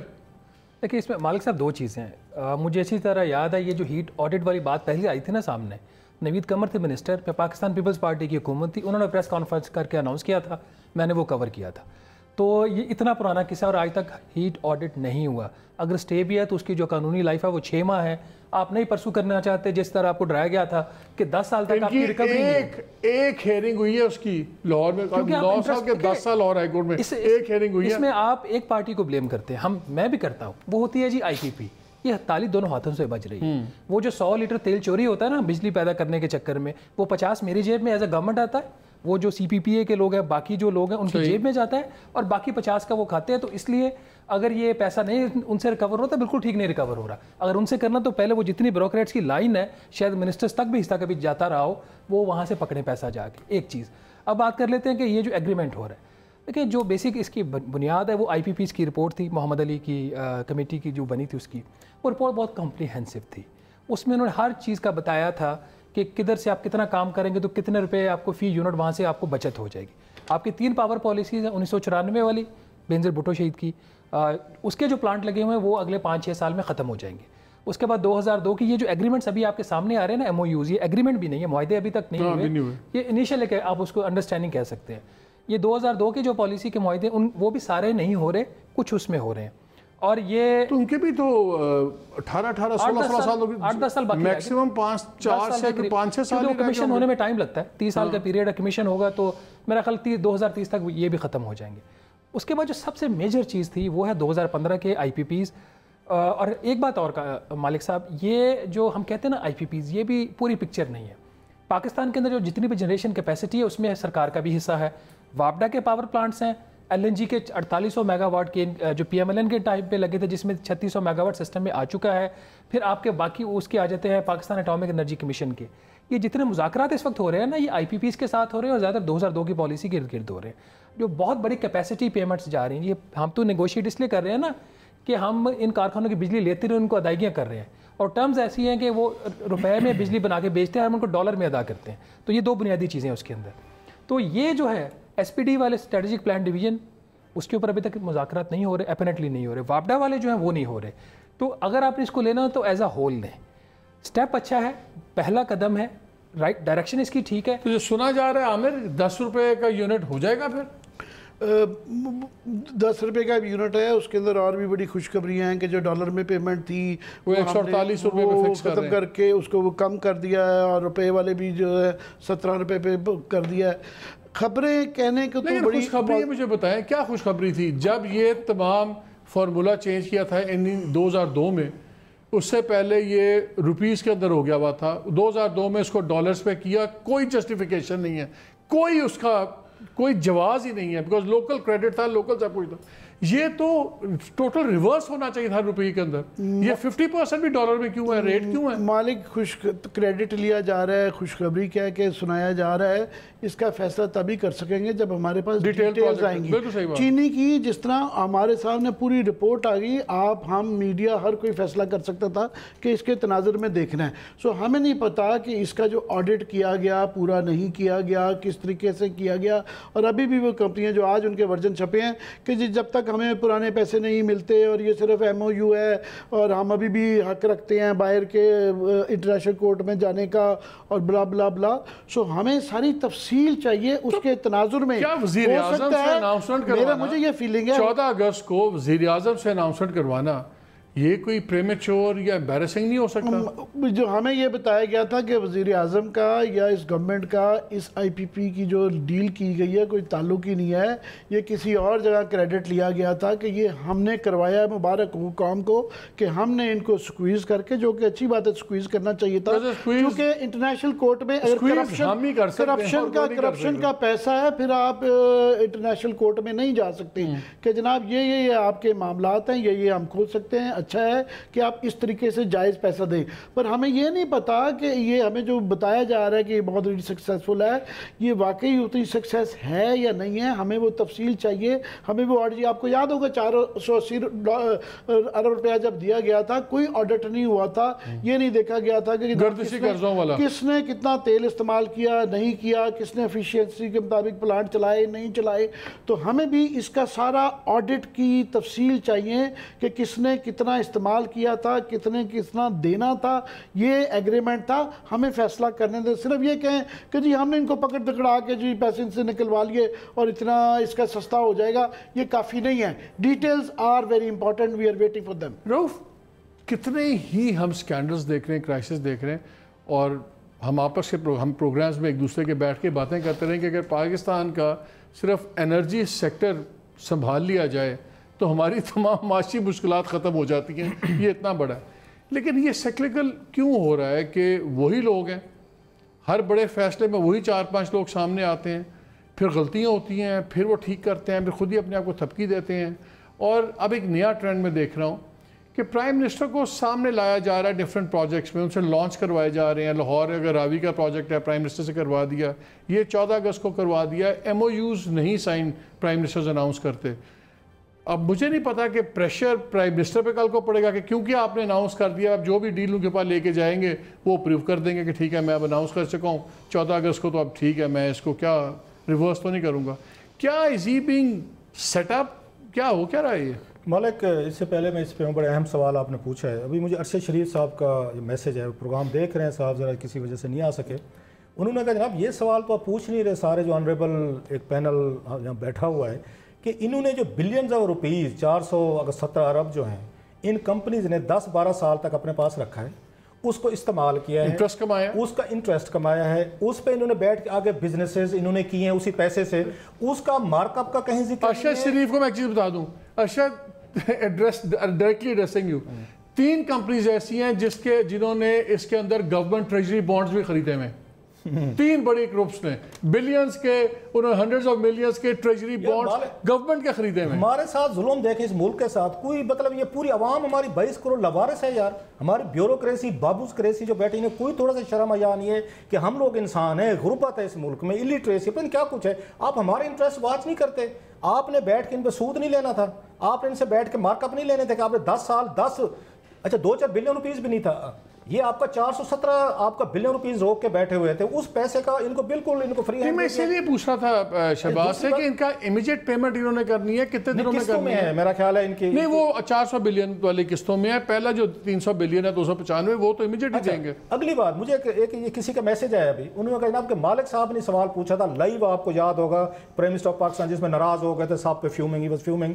دیکھیے اس میں مالک صاحب 2 چیزیں ہیں. مجھے اسی طرح یاد ہے یہ جو ہیٹ آڈٹ والی بات پہلے آئی تھی نا سامنے, نوید قمر تھے منسٹر, پہ پاکستان پیپلز پارٹی کی حکومت تھی, انہوں نے پریس کانفرنس کر کے اناؤنس کیا تھا, میں نے وہ کور کیا تھا. تو یہ اتنا پرانا قصہ, اور آج تک ہیٹ آڈٹ نہیں ہوا. اگر سٹے بھی ہے تو اس کی جو قانونی لائف ہے وہ 6 ماہ ہے. آپ نہیں پرسو کرنا چاہتے جس طرح آپ کو ڈرایا گیا تھا کہ 10 سال تک آپ کی ریکوری ہے. ایک ہیئرنگ ہوئی ہے اس کی لاہور میں, 9 سال کے 10 سال لاہور ہائی کورٹ میں ایک ہیئرنگ ہوئی ہے. اس میں آپ ایک پارٹی کو بلیم کرتے ہیں, میں بھی کرتا ہوں, وہ ہوتی ہے جی آئی پی پی. یہ تالی دونوں ہاتھوں سے بج رہی ہے. وہ جو 100 لیٹر تیل چوری ہوتا ہے نا بجلی پیدا کرنے کے چکر میں, وہ 50 میری جیب میں ایز اے گورنمنٹ آتا ہے, وہ جو سی پی پی اے کے لوگ ہیں باقی جو لوگ ہیں ان کی جیب میں جاتا ہے, اور باقی 50 کا وہ کھاتے ہیں. تو اس لیے اگر یہ پیسہ نہیں ان سے ریکور ہوتا بالکل ٹھیک نہیں ریکور ہو رہا. اگر ان سے کرنا تو پہلے وہ جتنی بیوروکریٹس کی لائن ہے, شاید منسٹرز تک بھی حصہ کبھی جاتا رہا ہو, وہ وہاں سے پکڑیں پیسہ جا کے. ایک چیز اب بات کر لیتے ہیں کہ یہ جو ایگریمنٹ ہو رہا ہے, دیکھیں جو بیسک اس کی بنیاد ہے وہ آئی پی پیز کی رپورٹ تھی, محمد علی کی کمیٹی کی جو بنی تھی اس کی, وہ رپورٹ بہت کمپریہنسو تھی. اس میں انہوں نے ہر چیز کا بتایا تھا کہ کدھر سے آپ کتنا کام کریں گے تو کتنے روپے آپ کو فی یونٹ وہاں سے آپ کو بچت ہو جائے گی. آپ کی 3 پاور پالیسیز ہیں, 1994 والی بینظیر بھٹو شہید کی, اس کے جو پلانٹ لگے ہوئے ہیں وہ اگلے 5-6 سال میں ختم ہو جائیں گے. اس کے بعد 2002 کی یہ جو ایگریمنٹس ابھی آپ کے سامنے آ رہے ہیں نا, ایم او یوز, یہ ایگریمنٹ بھی نہیں ہے, معاہدے ابھی تک نہیں ہوئے, یہ انیشل ہے, آپ اس کو انڈرسٹینڈنگ کہہ سکتے ہیں. یہ 2002 کے جو پالیسی کے معاہدے وہ بھی سارے نہیں ہو رہے, کچھ اس میں ہو رہے ہیں. اور یہ تو ان کے بھی تو 18 16 سال 8-10 سال باقی, میکسیمم 5-6 سال کمیشن ہونے میں ٹائم لگتا ہے. 30 سال کا پیریڈ ہے, کمیشن ہوگا تو میرا خیال 2030 تک یہ بھی ختم ہو جائیں گے. اس کے بعد جو سب سے میجر چیز تھی وہ ہے 2015 کے آئی پی پیز. اور ایک بات اور مالک صاحب, یہ جو ہم کہتے ہیں نا آئی پی پیز, یہ بھی پوری پکچر نہیں ہے. پاکستان کے اندر جو جتنی بھی جنریشن کیپیسٹی ہے اس میں سرکار کا بھی حصہ ہے. واپڈا کے پاور پلانٹس ہیں, ایل این جی کے 4800 میگا واٹ کے جو پی ایم ایل این کے ٹائم پہ لگے تھے جس میں 3600 میگا واٹ سسٹم میں آ چکا ہے. پھر آپ کے باقی اس کے آ جاتے ہیں پاکستان اٹامک انرجی کمیشن کے. یہ جتنے مذاکرات اس وقت ہو رہے ہیں نا, یہ آئی پی پیز کے ساتھ ہو رہے ہیں, اور زیادہ 2002 کی پالیسی کے ارد گرد ہو رہے ہیں, جو بہت بڑی کیپیسٹی پیمنٹس جا رہی ہیں. یہ ہم تو نیگوشیٹ اس لیے کر رہے ہیں نا کہ ہم ان کارخانوں کی بجلی لیتے رہے, ان کو ادائیگیاں کر رہے ہیں, اور ٹرمز ایسی ہیں کہ وہ روپے میں بجلی بنا کے بیچتے ہیں, ہم ان کو ڈالر میں ادا کرتے ہیں. تو یہ 2 بنیادی چیزیں ہیں اس کے اندر. تو یہ جو ہے ایس پی ڈی والے اسٹریٹجک پلان ڈویژن, اس کے اوپر ابھی تک مذاکرات نہیں ہو رہے, اپیرنٹلی نہیں ہو رہے. واپڈا والے جو ہیں وہ نہیں ہو رہے. تو اگر آپ نے اس کو لینا تو ایز اے ہول لیں. اسٹیپ اچھا ہے, پہلا قدم ہے, رائٹ ڈائریکشن اس کی ٹھیک ہے. تو جو سنا جا رہا ہے عامر 10 روپے کا یونٹ ہو جائے گا, پھر 10 روپے کا یونٹ ہے. اس کے اندر اور بھی بڑی خوشخبریاں ہیں کہ جو ڈالر میں پیمنٹ تھی وہ 148 روپے پہ فکس ختم کر کے اس کو وہ کم کر دیا ہے, اور روپے والے بھی جو ہے 17 روپے پہ کر دیا ہے. خبریں کہنے کو تو بڑی خوشخبری, مجھے بتائیں کیا خوشخبری تھی جب یہ تمام فارمولا چینج کیا تھا 2002 میں, اس سے پہلے یہ روپیز کے اندر ہو گیا ہوا تھا. 2002 میں اس کو ڈالرز پہ کیا, کوئی جسٹیفیکیشن نہیں ہے, کوئی اس کا کوئی جواز ہی نہیں ہے, بیکاز لوکل کریڈٹ تھا, لوکل سب کچھ تھا. یہ تو ٹوٹل ریورس ہونا چاہیے تھا روپے کے اندر. یہ 50% بھی ڈالر میں کیوں ہے, ریٹ کیوں ہے؟ مالک کریڈٹ لیا جا رہا ہے, خوشخبری کہہ کے سنایا جا رہا ہے. اس کا فیصلہ تبھی کر سکیں گے جب ہمارے پاس ڈیٹیلز آئیں گی. چینی کی جس طرح ہمارے سامنے پوری رپورٹ آ گئی, ہم میڈیا ہر کوئی فیصلہ کر سکتا تھا کہ اس کے تناظر میں دیکھنا ہے. سو ہمیں نہیں پتا کہ اس کا جو آڈٹ کیا گیا پورا نہیں کیا گیا, کس طریقے سے کیا گیا. اور ابھی بھی وہ کمپنیاں جو آج ان کے ورژن چھپے ہیں کہ جب تک ہمیں پرانے پیسے نہیں ملتے اور یہ صرف MOU ہے اور ہم ابھی بھی حق رکھتے ہیں باہر کے انٹرنیشنل کورٹ میں جانے کا اور بلا بلا بلا. سو ہمیں ساری تفصیل چاہیے اس کے تناظر میں. کیا وزیر اعظم سے اناؤنسمنٹ کروانا, مجھے یہ فیلنگ ہے 14 اگست کو وزیر اعظم سے اناؤنسمنٹ کروانا یہ کوئی پریمیچور یا ایمبیرسنگ نہیں ہو سکتا؟ جو ہمیں یہ بتایا گیا تھا کہ وزیر اعظم کا یا اس گورنمنٹ کا اس IPP کی جو ڈیل کی گئی ہے کوئی تعلق ہی نہیں ہے. یہ کسی اور جگہ کریڈٹ لیا گیا تھا کہ یہ ہم نے کروایا ہے. مبارک ہو قوم کو کہ ہم نے ان کو سکویز کر کے, جو کہ اچھی بات ہے, سکویز کرنا چاہیے تھا, کیونکہ انٹرنیشنل کورٹ میں کرپشن کا پیسہ ہے پھر آپ انٹرنیشنل کورٹ میں نہیں جا سکتے کہ جناب یہ آپ کے معاملات ہیں, یہ ہم کھول سکتے ہیں. اچھا ہے کہ آپ اس طریقے سے جائز پیسہ دیں, پر ہمیں یہ نہیں پتا کہ یہ ہمیں جو بتایا جا رہا ہے کہ یہ بہت سکسیسفل ہے, یہ واقعی اتنی سکسیس ہے یا نہیں ہے. ہمیں وہ تفصیل چاہیے, ہمیں وہ آڈٹ. آپ کو یاد ہوگا 480 ارب روپیہ جب دیا گیا تھا کوئی آڈٹ نہیں ہوا تھا. یہ نہیں دیکھا گیا تھا کہ کس نے کتنا تیل استعمال کیا نہیں کیا, کس نے ایفیشینسی کے مطابق پلانٹ چلائے نہیں چلائے. تو ہمیں بھی اس کا سارا آڈٹ کی تفصیل چاہیے کہ کس نے کتنا استعمال کیا تھا, کتنا دینا تھا. یہ ایگریمنٹ تھا, ہمیں فیصلہ کرنے دیں. صرف یہ کہیں کہ جی ہم نے ان کو پکڑ پکڑا کے جی پیسے ان سے نکلوا لیے اور اتنا اس کا سستا ہو جائے گا, یہ کافی نہیں ہے. Details are very important, we are waiting for them. Rauf, کتنے ہی ہم سکینڈلز دیکھ رہے ہیں, کرائسس دیکھ رہے ہیں, اور ہم آپس کے ہم پروگرامز میں ایک دوسرے کے بیٹھ کے باتیں کرتے رہیں کہ اگر پاکستان کا صرف انرجی سیکٹر سنبھال لیا جائے تو ہماری تمام معاشی مشکلات ختم ہو جاتی ہیں. یہ اتنا بڑا ہے. لیکن یہ سیکلیکل کیوں ہو رہا ہے کہ وہی لوگ ہیں, ہر بڑے فیصلے میں وہی 4-5 لوگ سامنے آتے ہیں, پھر غلطیاں ہوتی ہیں, پھر وہ ٹھیک کرتے ہیں, پھر خود ہی اپنے آپ کو تھپکی دیتے ہیں. اور اب ایک نیا ٹرینڈ میں دیکھ رہا ہوں کہ پرائم منسٹر کو سامنے لایا جا رہا ہے ڈیفرنٹ پروجیکٹس میں, ان سے لانچ کروائے جا رہے ہیں. لاہور اگر راوی کا پروجیکٹ ہے پرائم منسٹر سے کروا دیا, یہ 14 اگست کو کروا دیا. MOUs نہیں سائن پرائم منسٹرز اناؤنس کرتے. اب مجھے نہیں پتا کہ پریشر پرائم منسٹر پہ کل کو پڑے گا کہ کیونکہ آپ نے اناؤنس کر دیا, اب جو بھی ڈیل ان کے پاس لے کے جائیں گے وہ اپروو کر دیں گے کہ ٹھیک ہے میں اب اناؤنس کر چکا ہوں 14 اگست کو, تو اب ٹھیک ہے میں اس کو کیا ریورس تو نہیں کروں گا. کیا از ہی بینگ سیٹ اپ, کیا ہو کیا رہا ہے یہ؟ مالک, اس سے پہلے میں اس پہ بڑے اہم سوال آپ نے پوچھا ہے. ابھی مجھے ارشد شریف صاحب کا میسج ہے, پروگرام دیکھ رہے ہیں صاحب, ذرا کسی وجہ سے نہیں آ سکے. انہوں نے کہا جناب یہ سوال تو آپ پوچھ نہیں رہے, سارے جو آنریبل ایک پینل یہاں بیٹھا ہوا ہے, کہ انہوں نے جو بلینز آف روپیز 470 ارب جو ہیں ان کمپنیز نے 10-12 سال تک اپنے پاس رکھا ہے, اس کو استعمال کیا ہے, انٹرسٹ کمایا, اس کا انٹرسٹ کمایا ہے, اس پہ انہوں نے بیٹھ کے آگے بزنسز انہوں نے کیے ہیں اسی پیسے سے, اس کا مارک اپ کا کہیں ذکر. ارشد شریف کو میں ایک چیز بتا دوں, Arshad directly addressing you, 3 companies ایسی ہیں جنہوں نے اس کے اندر گورنمنٹ ٹریجری بانڈز بھی خریدے ہوئے. 3 بڑے گروپس نے بلینز کے, انہوں نے ہنڈرڈز آف ملینز کے ٹریجری بانڈز گورنمنٹ کے خریدے ہیں. ہمارے ساتھ ظلم دیکھیں اس ملک کے ساتھ, کوئی مطلب یہ پوری عوام ہماری 22 کروڑ لوارث ہے یار. ہماری بیوروکریسی بابوس کریسی جو بیٹھی انہیں کوئی تھوڑا سا شرم حیا نہیں ہے کہ ہم لوگ انسان ہیں, غربت ہے اس ملک میں, الٹریسی پتہ نہیں کیا کچھ ہے. آپ ہمارے انٹرسٹ واچ نہیں کرتے. آپ نے بیٹھ کے ان پہ سود نہیں لینا تھا, آپ نے ان سے بیٹھ کے مارک اپ نہیں لینے تھے کہ آپ نے 10 سال 2-4 بلین روپیز بھی نہیں تھا. یہ آپ کا 417 آپ کا بلین روپیز روک کے بیٹھے ہوئے تھے, اس پیسے کا ان کو بالکل ان کو فری ہے. میں اسی لیے پوچھ رہا تھا شہباز سے کہ ان کا امیجیٹ پیمنٹ انہوں نے کرنی ہے, کتنے دنوں میں کرنی ہے؟ میرا خیال ہے ان کی نہیں, وہ 400 بلین والی قسطوں میں ہے. پہلا جو 300 بلین ہے 295 وہ تو امیجیٹ ہی دیں گے. اگلی بات مجھے ایک کسی کا میسج آیا ابھی, انہوں نے کہا جناب کہ مالک صاحب نے سوال پوچھا تھا لائیو, آپ کو یاد ہوگا, پرائم منسٹر آف پاکستان جس میں ناراض ہو گئے تھے صاحب پہ فیومنگ, ہی واز فیومنگ.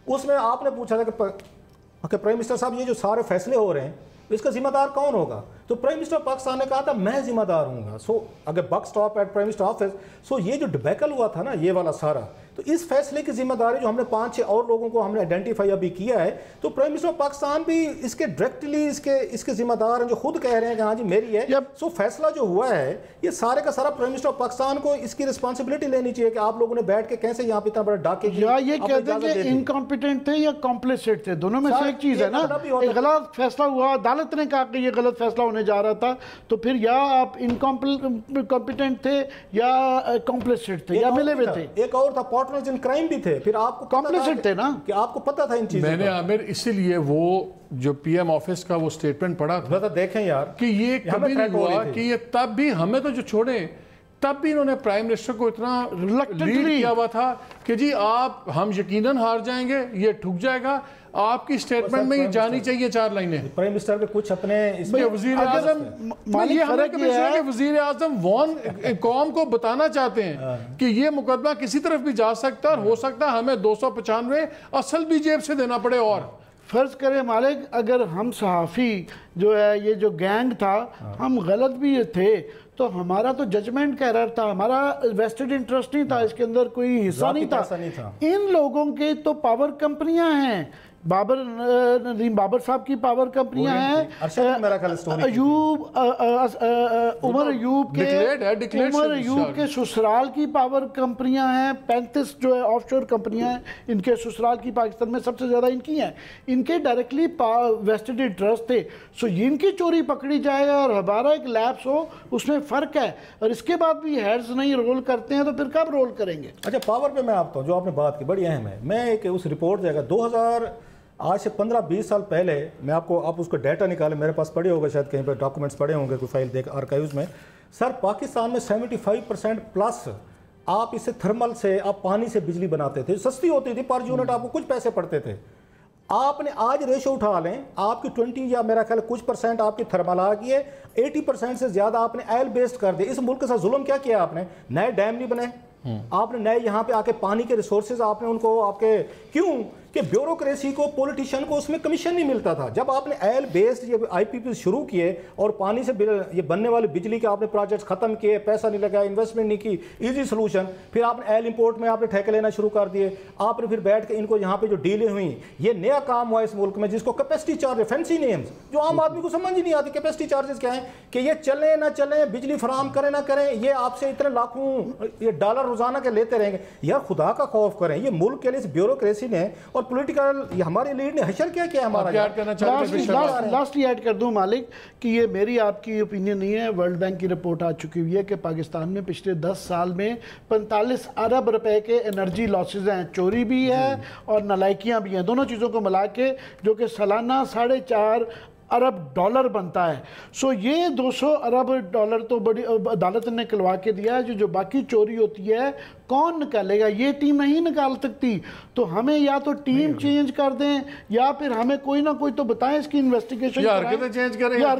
اس میں آپ نے پوچھا تھا کہ پرائم منسٹر صاحب یہ جو سارے فیصلے ہو رہے ہیں اس کا ذمہ دار کون ہوگا؟ تو پرائم منسٹر پاکستان نے کہا تھا میں ذمہ دار ہوں گا. سو اگر buck stop at prime minister office. So یہ جو ڈبیکل ہوا تھا نا یہ والا سارا, تو اس فیصلے کی ذمہ داری جو ہم نے 5-6 اور لوگوں کو ہم نے آئیڈینٹیفائی ابھی کیا ہے, تو پرائم منسٹر پاکستان بھی اس کے ڈائریکٹلی اس کے ذمہ دار ہیں جو خود کہہ رہے ہیں کہ ہاں جی میری ہے. سو فیصلہ جو ہوا ہے یہ سارے کا سارا پرائم منسٹر پاکستان کو اس کی رسپانسبلٹی لینی چاہیے کہ آپ لوگوں نے بیٹھ کے کیسے یہاں پہ اتنا بڑا ڈاکے یا یہ کہتے ہیں کہ انکمپیٹنٹ تھے یا کمپلیسٹ تھے, دونوں میں سے ایک چیز ہے نا. ایک غلط فیصلہ ہوا, عدالت نے کہا کہ یہ غلط فیصلہ ہونے جا رہا تھا, تو پھر یا آپ انکمپیٹنٹ تھے یا کمپلیسٹ تھے یا ملے ہوئے تھے. ایک اور تھا پارٹنرز ان کرائم بھی تھے, پھر آپ کو کمپلیسٹ تھے نا, کہ آپ کو پتا تھا ان چیزوں میں نے عامر اسی لیے وہ جو پی ایم آفس کا وہ سٹیٹمنٹ پڑھا تھا, دیکھیں یار کہ یہ کبھی نہیں ہوا کہ یہ تب بھی ہمیں تو جو چھوڑیں تب بھی انہوں نے پرائم منسٹر کو اتنا لیڈ کیا ہوا تھا کہ جی آپ ہم یقیناً ہار جائیں گے, یہ ٹھک جائے گا, آپ کی سٹیٹمنٹ میں جانی چاہیے 4 لائنیں. پرائم منسٹر کے کچھ اپنے وزیر اعظم یہ ہمیں کبھی سنا کہ وزیر اعظم قوم کو بتانا چاہتے ہیں کہ یہ مقدمہ کسی طرف بھی جا سکتا ہے اور ہو سکتا ہے ہمیں 295 اصل بھی جیب سے دینا پڑے. اور فرض کریں مالک اگر ہم صحافی جو ہے یہ جو گینگ تھا ہم غلط بھی تھے تو ہمارا تو ججمنٹ کا ایرر تھا, ہمارا ویسٹڈ انٹرسٹ نہیں تھا, اس کے اندر کوئی حصہ نہیں تھا. ان لوگوں کے تو پاور کمپنیاں ہیں, ندیم بابر صاحب کی پاور کمپنیاں ہیں, عمر ایوب کے سسرال کی پاور کمپنیاں ہیں, 35 جو ہے آف شور کمپنیاں ہیں ان کے سسرال کی, پاکستان میں سب سے زیادہ ان کی ہیں, ان کے ڈائریکٹلی ویسٹڈ انٹرسٹ تھے. سو ان کی چوری پکڑی جائے اور ہمارا ایک لیپس ہو اس میں فرق ہے, اور اس کے بعد بھی ہیڈز نہیں رول کرتے ہیں تو پھر کب رول کریں گے. اچھا پاور پہ میں آپ کو جو آپ نے بات کی بڑی اہم ہے, میں ایک اس رپورٹ دے گا 2000 آج سے 15-20 سال پہلے, میں آپ اس کو ڈیٹا نکالیں, میرے پاس پڑے ہوگا شاید کہیں پہ ڈاکومنٹس پڑے ہوں گے کوئی فائل دیکھ آرکائیوز میں. سر پاکستان میں 75% پلس آپ اسے تھرمل سے آپ پانی سے بجلی بناتے تھے, سستی ہوتی تھی پر یونٹ, آپ کو کچھ پیسے پڑتے تھے. آپ نے آج ریشو اٹھا لیں, آپ کی 20 یا میرا خیال کچھ % آپ کی تھرمل آ گئی ہے, 80% سے زیادہ آپ نے آئل بیسڈ کر دیا. اس ملک کے ساتھ ظلم کیا کیا آپ نے, نئے ڈیم نہیں بنائے, آپ نے نئے یہاں پہ آ کے پانی کے ریسورسز آپ نے ان کو آپ کے کیوں کہ بیوروکریسی کو پولیٹیشین کو اس میں کمیشن نہیں ملتا تھا. جب آپ نے آئل بیسڈ یہ آئی پی پی شروع کیے اور پانی سے یہ بننے والے بجلی کے آپ نے پروجیکٹس ختم کیے, پیسہ نہیں لگا, انویسٹمنٹ نہیں کی, ایزی سلوشن. پھر آپ نے آئل امپورٹ میں آپ نے ٹھیکے لینا شروع کر دیے, آپ نے پھر بیٹھ کے ان کو یہاں پہ جو ڈیلیں ہوئیں, یہ نیا کام ہوا اس ملک میں جس کو کیپیسٹی چارج, فینسی نیمز جو عام آدمی کو سمجھ ہی نہیں آتی. کیپیسٹی چارجز کیا ہیں کہ یہ چلیں نہ چلیں, بجلی فراہم کریں نہ کریں, یہ آپ سے اتنے لاکھوں یہ ڈالر روزانہ کے لیتے رہیں گے. یار خدا کا خوف کریں, یہ ملک کے لیے اس بیوروکریسی نے اور پولیٹیکل ہمارے لیڈر نے حشر کیا کیا ہمارا. لاسٹلی ایڈ کر دوں مالک کہ یہ میری آپ کی اوپینین نہیں ہے, ورلڈ بینک کی رپورٹ آ چکی ہوئی ہے کہ پاکستان میں پچھلے 10 سال میں 45 ارب روپے کے انرجی لاسز ہیں, چوری بھی ہے اور نالائکیاں بھی ہیں, دونوں چیزوں کو ملا کے جو کہ سالانہ 4.5 ارب ڈالر بنتا ہے. سو یہ 200 ارب ڈالر تو بڑی عدالت نے نکلوا کے دیا ہے. جو باقی چوری ہوتی ہے کون نکالے گا, یہ ٹیم نہیں نکال سکتی. تو ہمیں یا تو ٹیم چینج کر دیں یا پھر ہمیں کوئی نہ کوئی تو بتائیں اس کی انویسٹیگیشن, یا حرکتیں چینج کریں یا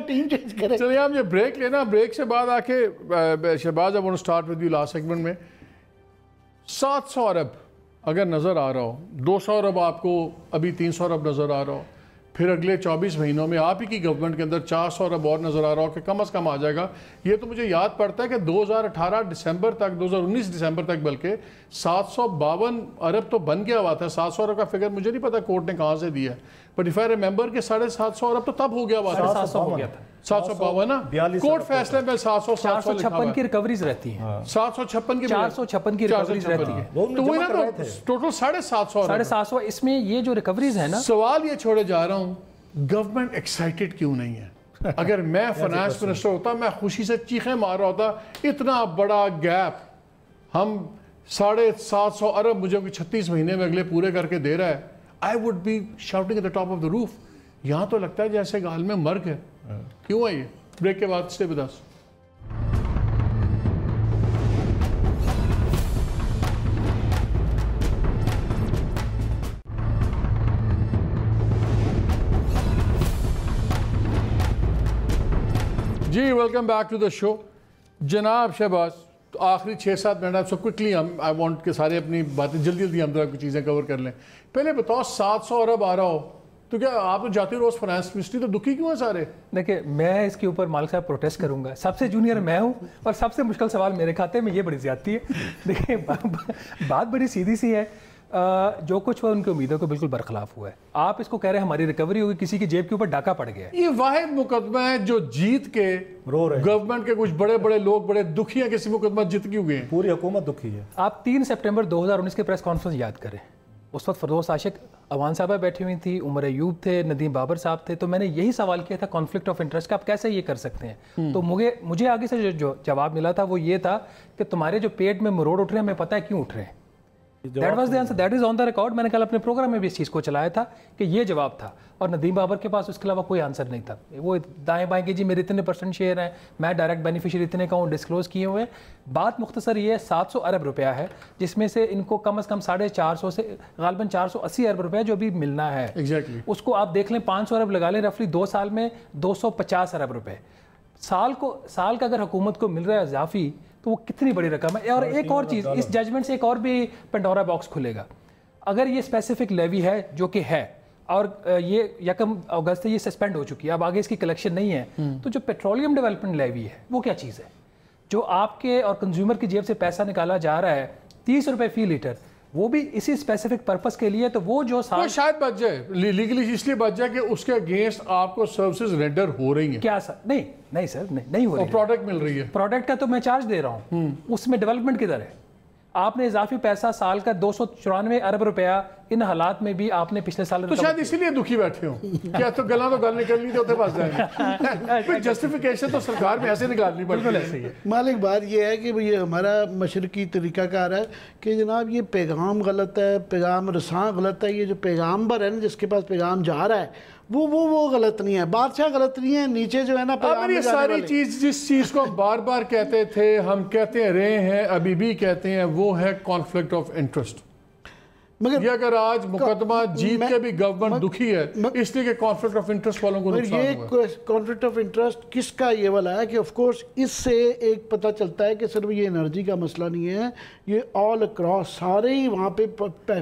ٹیم چینج کریں. چلیے ہم یہ بریک لینا, بریک سے بعد آ کے Shahbaz I want to start with you last segment میں 700 ارب اگر نظر آ رہا ہو, 200 ارب آپ کو ابھی 300 ارب نظر آ رہا ہو, پھر اگلے 24 مہینوں میں آپ ہی کی گورنمنٹ کے اندر 400 ارب اور نظر آ رہا ہو کہ کم از کم آ جائے گا. یہ تو مجھے یاد پڑتا ہے کہ 2018 ڈسمبر تک, 2019 ڈسمبر تک بلکہ 752 ارب تو بن گیا ہوا تھا. 700 ارب کا فگر مجھے نہیں پتا کورٹ نے کہاں سے دیا ہے, بٹ اف آئی ریمبر کہ 750 ارب تو تب ہو گیا ہوا تھا. 700 ہو گیا تھا, 752 نا, کورٹ فیصلے میں 456 کی ریکوریز رہتی ہیں, 456 کی ریکوریز رہتی ہیں, تو وہی نا ٹوٹل 750 اس میں یہ جو ریکوریز ہے نا. سوال یہ چھوڑے جا رہا ہوں, گورنمنٹ ایکسائٹڈ کیوں نہیں ہے؟ اگر میں فائنانس منسٹر ہوتا میں خوشی سے چیخیں مار رہا ہوتا, اتنا بڑا گیپ, ہم 750 ارب مجھے کوئی 36 مہینے میں اگلے پورے کر کے دے رہا ہے, I would be shouting at the top of the roof. یہاں تو لگتا ہے جیسے گال میں مرگ ہے. کیوں ہے یہ؟ بریک کے بعد stay with us. جی welcome back to the show. جناب شہباز, آخری 6-7 منٹ آپ سو کوئکلی آئی وانٹ کہ سارے اپنی باتیں جلدی ہم ذرا کچھ چیزیں کور کر لیں. پہلے بتاؤ 700 ارب آ رہا ہو تو کیا آپ تو جاتے روز فائنانس منسٹری تو دکھی کیوں ہیں سارے؟ دیکھیں میں اس کے اوپر مالک صاحب پروٹیسٹ کروں گا. سب سے جونیئر میں ہوں اور سب سے مشکل سوال میرے کھاتے میں، یہ بڑی زیادتی ہے. دیکھیں بات بڑی سیدھی سی ہے، جو کچھ ہوا ان کی امیدوں کو بالکل برخلاف ہوا ہے. آپ اس کو کہہ رہے ہیں ہماری ریکوری ہوگی، کسی کی جیب کے اوپر ڈاکہ پڑ گیا ہے. یہ واحد مقدمہ ہے جو جیت کے رو رہے ہیں. گورنمنٹ کے کچھ بڑے بڑے لوگ بڑے دکھی ہیں، کسی مقدمہ جیت کیوں گئے ہیں. پوری حکومت دکھی ہے. آپ 3 سپٹمبر 2019 کے پریس کانفرنس یاد کریں. اس وقت فردوس عاشق اوان صاحبہ بیٹھی ہوئی تھی، عمر ایوب تھے، ندیم بابر صاحب تھے. تو میں نے یہی سوال کیا تھا کانفلکٹ آف انٹرسٹ کا، آپ کیسے یہ کر سکتے ہیں؟ تو مجھے آگے سے جو جواب ملا تھا وہ یہ تھا کہ تمہارے جو پیٹ میں مروڑ اٹھ رہے ہیں ہمیں پتہ ہے کیوں اٹھ رہے ہیں. That was the answer, that is on the record. میں نے کل اپنے پروگرام میں بھی اس چیز کو چلایا تھا کہ یہ جواب تھا. اور ندیم بابر کے پاس اس کے علاوہ کوئی آنسر نہیں تھا. وہ دائیں بائیں کہ جی میرے اتنے % شیئر ہیں، میں ڈائریکٹ بینیفیشری اتنے کا ہوں، ڈسکلوز کیے ہوئے. بات مختصر یہ ہے 700 ارب روپیہ ہے، جس میں سے ان کو کم از کم 450 سے غالباً 480 ارب روپیہ جو بھی ملنا ہے. اس کو آپ دیکھ لیں 500 ارب لگا لیں، رفلی 2 سال میں 250 ارب روپے. سال کا اگر حکومت کو مل رہا ہے اضافی تو وہ کتنی بڑی رقم ہے. اور ایک اور چیز، اس ججمنٹ سے ایک اور بھی پنڈورا باکس کھلے گا. اگر یہ اسپیسیفک لیوی ہے جو کہ ہے اور یہ 1 اگست سے یہ سسپینڈ ہو چکی ہے، اب آگے اس کی کلیکشن نہیں ہے، تو جو پیٹرولیم ڈیولپمنٹ لیوی ہے وہ کیا چیز ہے؟ جو آپ کے اور کنزیومر کی جیب سے پیسہ نکالا جا رہا ہے 30 روپے فی لیٹر، وہ بھی اسی اسپیسیفک پرپس کے لیے. تو وہ جو شاید بچ جائے لیگلی، اس لیے بچ جائے کہ اس کے اگینسٹ آپ کو سروسز رینڈر ہو رہی ہیں. کیا سر؟ نہیں سر، نہیں ہو رہی ہے. پروڈکٹ مل رہی ہے، پروڈکٹ کا تو میں چارج دے رہا ہوں، اس میں ڈیولپمنٹ کدھر ہے؟ آپ نے اضافی پیسہ سال کا 294 ارب روپیہ ان حالات میں بھی آپ نے پچھلے سال تو شاید اسی لیے دکھی بیٹھے ہوں. کیا تو گلا تو گل نکل لی تو پاس جائیں. جسٹیفیکیشن تو سرکار میں ایسے نکالنی پڑتی ہے. مالک بات یہ ہے کہ یہ ہمارا مشرقی طریقہ کار ہے کہ جناب یہ پیغام غلط ہے، پیغام رساں غلط ہے. یہ جو پیغامبر ہے نا جس کے پاس پیغام جا رہا ہے وہ غلط نہیں ہے، بادشاہ غلط نہیں ہے، نیچے جو ہے نا پیغام یہ ساری چیز جس چیز کو ہم بار بار کہتے تھے، ہم کہتے رہے ہیں، ابھی بھی کہتے ہیں، وہ ہے کانفلکٹ آف انٹرسٹ. یہ اگر آج مقدمہ جیت کے بھی گورنمنٹ دکھی ہے اس لیے کہ کانفلکٹ آف انٹرسٹ والوں کو نقصان ہوا. یہ کانفلکٹ آف انٹرسٹ کس کا یہ والا ہے کہ آف کورس اس سے ایک پتہ چلتا ہے کہ صرف یہ انرجی کا مسئلہ نہیں ہے، یہ آل اکراس سارے ہی وہاں پہ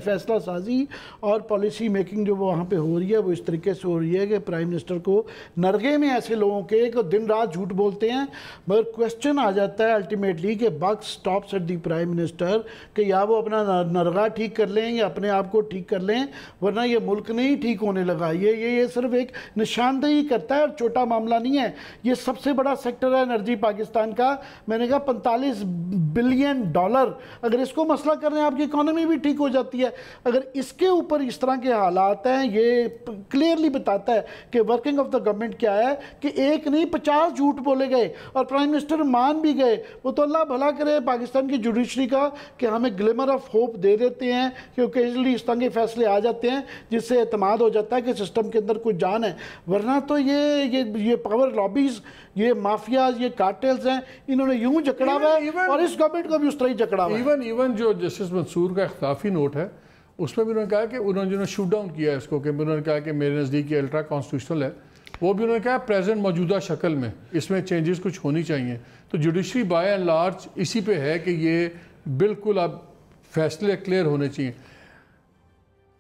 فیصلہ سازی اور پالیسی میکنگ جو وہاں پہ ہو رہی ہے وہ اس طریقے سے ہو رہی ہے کہ پرائم منسٹر کو نرغے میں ایسے لوگوں کے کہ دن رات جھوٹ بولتے ہیں، مگر کویسچن آ جاتا ہے الٹیمیٹلی کہ buck stops at the prime minister کہ یا وہ اپنا نرغہ ٹھیک کر لیں یا اپنے آپ کو ٹھیک کر لیں، ورنہ یہ ملک نہیں ٹھیک ہونے لگا. یہ صرف ایک نشاندہی کرتا ہے اور چھوٹا معاملہ نہیں ہے. یہ سب سے بڑا سیکٹر ہے انرجی پاکستان کا. میں نے کہا $45 بلین، اگر اس کو مسئلہ کر رہے ہیں آپ کی اکانومی بھی ٹھیک ہو جاتی ہے. اگر اس کے اوپر اس طرح کے حالات ہیں، یہ کلیئرلی بتاتا ہے کہ ورکنگ آف دا گورنمنٹ کیا ہے کہ ایک نہیں 50 جھوٹ بولے گئے اور پرائم منسٹر مان بھی گئے. وہ تو اللہ بھلا کرے پاکستان کی جوڈیشری کا کہ ہمیں گلیمر آف ہوپ دے دیتے ہیں کہ اوکیجنلی اس طرح کے فیصلے آ جاتے ہیں جس سے اعتماد ہو جاتا ہے کہ سسٹم کے اندر کوئی جان ہے. ورنہ تو یہ پاور لابیز، یہ مافیاز، یہ کارٹیلز ہیں، انہوں نے یوں جکڑا ہوا ہے اور اس گورنمنٹ کو بھی اس طرح ہی جکڑا ہوا ہے. ایون جو جسٹس منصور کا اختلافی نوٹ ہے اس میں بھی انہوں نے کہا کہ انہوں نے شوٹ ڈاؤن کیا ہے اس کو، کہ انہوں نے کہا کہ میرے نزدیک یہ الٹرا کانسٹیٹیوشنل ہے. وہ بھی انہوں نے کہا پریزنٹ موجودہ شکل میں اس میں چینجز کچھ ہونی چاہیے. تو جوڈیشری بائی اینڈ لارج اسی پہ ہے کہ یہ بالکل اب فیصلے کلیئر ہونے چاہیے.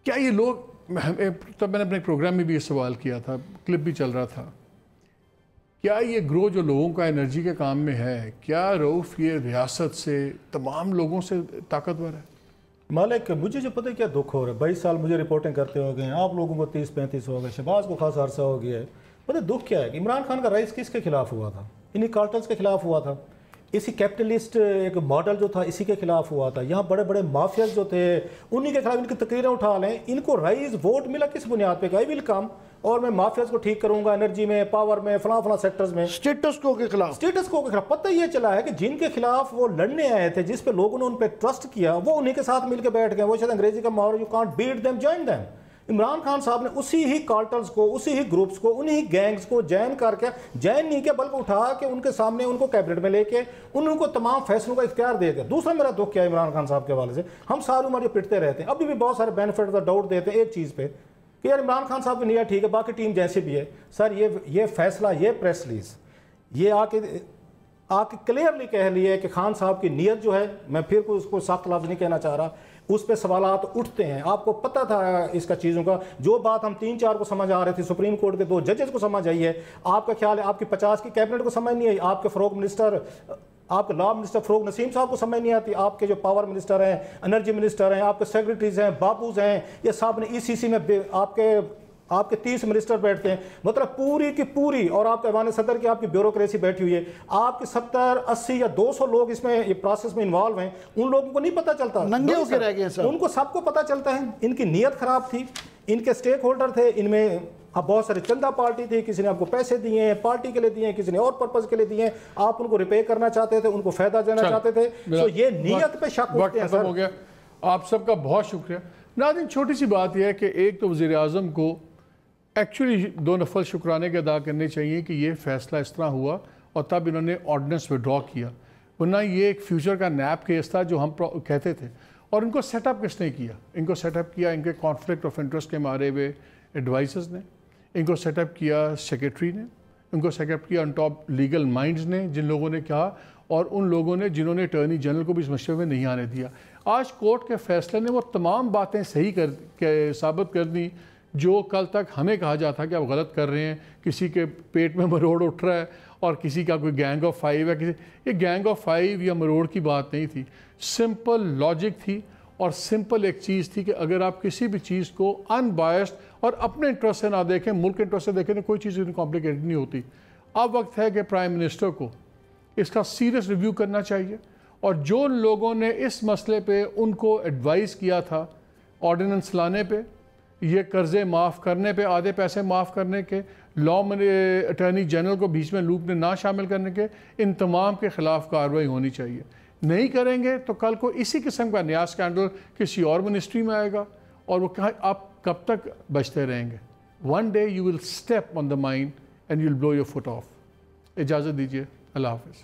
کیا یہ لوگ، تب میں نے اپنے پروگرام میں بھی یہ سوال کیا تھا، کلپ بھی چل رہا تھا، کیا یہ گروہ جو لوگوں کا انرجی کے کام میں ہے، کیا رؤف یہ ریاست سے تمام لوگوں سے طاقتور ہے؟ مالک مجھے جو پتہ کیا دکھ ہو رہا ہے، 22 سال مجھے رپورٹنگ کرتے ہو گئے ہیں، آپ لوگوں کو 30-35 ہو گئے، شہباز کو خاص عرصہ ہو گیا ہے. پتہ دکھ کیا ہے کہ عمران خان کا رائز کس کے خلاف ہوا تھا؟ انہی کارٹلز کے خلاف ہوا تھا. اسی کیپٹلسٹ ایک ماڈل جو تھا اسی کے خلاف ہوا تھا. یہاں بڑے بڑے مافیاز جو تھے انہی کے خلاف ان کی تقریریں اٹھا لیں. ان کو رائز ووٹ ملا کس بنیاد پہ؟ آئی ول کم اور میں مافیاز کو ٹھیک کروں گا انرجی میں، پاور میں، فلاں سیکٹرز میں، اسٹیٹس کو کے خلاف. پتہ یہ چلا ہے کہ جن کے خلاف وہ لڑنے آئے تھے، جس پہ لوگوں نے ان پہ ٹرسٹ کیا، وہ انہی کے ساتھ مل کے بیٹھ گئے. وہ شاید انگریزی کا محاورہ you can't beat them join them. Imran Khan صاحب نے اسی ہی کارٹلز کو، اسی ہی گروپس کو، انہی گینگز کو جوائن کر کے، جوائن نہیں کیا بلکہ اٹھا کے ان کے سامنے ان کو کیبنٹ میں لے کے ان کو تمام فیصلوں کا اختیار دے دیا. دوسرا میرا دکھ کیا ہے عمران خان صاحب کے حوالے سے، ہم ساری عمر یہ پٹتے رہتے ہیں، ابھی بھی بہت سارے بینیفٹ کا ڈاؤٹ دیتے ہیں ایک چیز پہ کہ یار عمران خان صاحب کی نیت ٹھیک ہے، باقی ٹیم جیسے بھی ہے. سر یہ فیصلہ، یہ پریس ریلیز، یہ آ کے آپ کی کلیئرلی کہہ لی ہے کہ خان صاحب کی نیت جو ہے، میں پھر کوئی اس کو سخت لفظ نہیں کہنا چاہ رہا، اس پہ سوالات اٹھتے ہیں. آپ کو پتہ تھا اس کا چیزوں کا، جو بات ہم 3-4 کو سمجھ آ رہے تھے، سپریم کورٹ کے 2 ججز کو سمجھ آئی ہے. آپ کا خیال ہے آپ کی 50 کی کیبنٹ کو سمجھ نہیں آئی، آپ کے فروغ منسٹر، آپ کے لا منسٹر فروغ نسیم صاحب کو سمجھ نہیں آتی، آپ کے جو پاور منسٹر ہیں، انرجی منسٹر ہیں، آپ کے سیکرٹریز ہیں، بابوز ہیں، یہ سب نے ECC میں آپ کے 30 منسٹر بیٹھتے ہیں، مطلب پوری کی پوری، اور آپ کے ایوان صدر کی آپ کی بیوروکریسی بیٹھی ہوئی ہے. آپ کے 70 80 یا 200 لوگ اس میں یہ پروسیس میں انوالو ہیں، ان لوگوں کو نہیں پتہ چلتا، ننگے ہو کے رہ گئے سر. ان کو سب کو پتہ چلتا ہے. ان کی نیت خراب تھی، ان کے سٹیک ہولڈر تھے، ان میں اب بہت سارے چندہ پارٹی تھی، کسی نے آپ کو پیسے دیے ہیں پارٹی کے لیے دیے ہیں، کسی نے اور پرپز کے لیے دیے ہیں، آپ ان کو ریپے کرنا چاہتے تھے، ان کو فائدہ دینا چاہتے تھے. تو یہ نیت پہ شک اٹھتے ہیں. ختم ہو گیا. آپ سب کا بہت شکریہ. ناظرین، چھوٹی سی بات یہ ہے کہ ایک تو وزیر اعظم کو ایکچولی 2 نفل شکرانے کے ادا کرنے چاہیے کہ یہ فیصلہ اس طرح ہوا اور تب انہوں نے آرڈیننس وڈرا کیا، ورنہ یہ ایک فیوچر کا نیپ کیس تھا جو ہم کہتے تھے. اور ان کو سیٹ اپ کس نے کیا؟ ان کو سیٹ اپ کیا ان کے کانفلکٹ آف انٹرسٹ کے مارے ہوئے ایڈوائزرز نے، ان کو سیٹ اپ کیا سیکرٹری نے، ان کو سیٹ اپ کیا ان ٹاپ لیگل مائنڈز نے، جن لوگوں نے کہا، اور ان لوگوں نے جنہوں نے اٹارنی جنرل کو بھی اس مشورے میں نہیں آنے دیا. آج کورٹ کے فیصلے نے وہ تمام باتیں صحیح ثابت کر دی جو کل تک ہمیں کہا جاتا کہ آپ غلط کر رہے ہیں، کسی کے پیٹ میں مروڑ اٹھ رہا ہے اور کسی کا کوئی گینگ آف 5 ہے. یہ گینگ آف 5 یا مروڑ کی بات نہیں تھی، سمپل لاجک تھی. اور سمپل ایک چیز تھی کہ اگر آپ کسی بھی چیز کو ان بائسڈ اور اپنے انٹرسٹ سے نہ دیکھیں، ملک انٹرسٹ سے دیکھیں، تو کوئی چیز کمپلیکیٹڈ نہیں ہوتی. اب وقت ہے کہ پرائم منسٹر کو اس کا سیریس ریویو کرنا چاہیے، اور جو لوگوں نے اس مسئلے پہ ان کو ایڈوائز کیا تھا آرڈیننس لانے پہ، یہ قرضے معاف کرنے پہ، آدھے پیسے معاف کرنے کے، لا اٹارنی جنرل کو بیچ میں لوپ میں نہ شامل کرنے کے، ان تمام کے خلاف کارروائی ہونی چاہیے. نہیں کریں گے تو کل کو اسی قسم کا نیا اسکینڈل کسی اور منسٹری میں آئے گا، اور وہ آپ کب تک بچتے رہیں گے. One day you will step on the mine and you will blow your foot off. اجازت دیجیے. اللہ حافظ.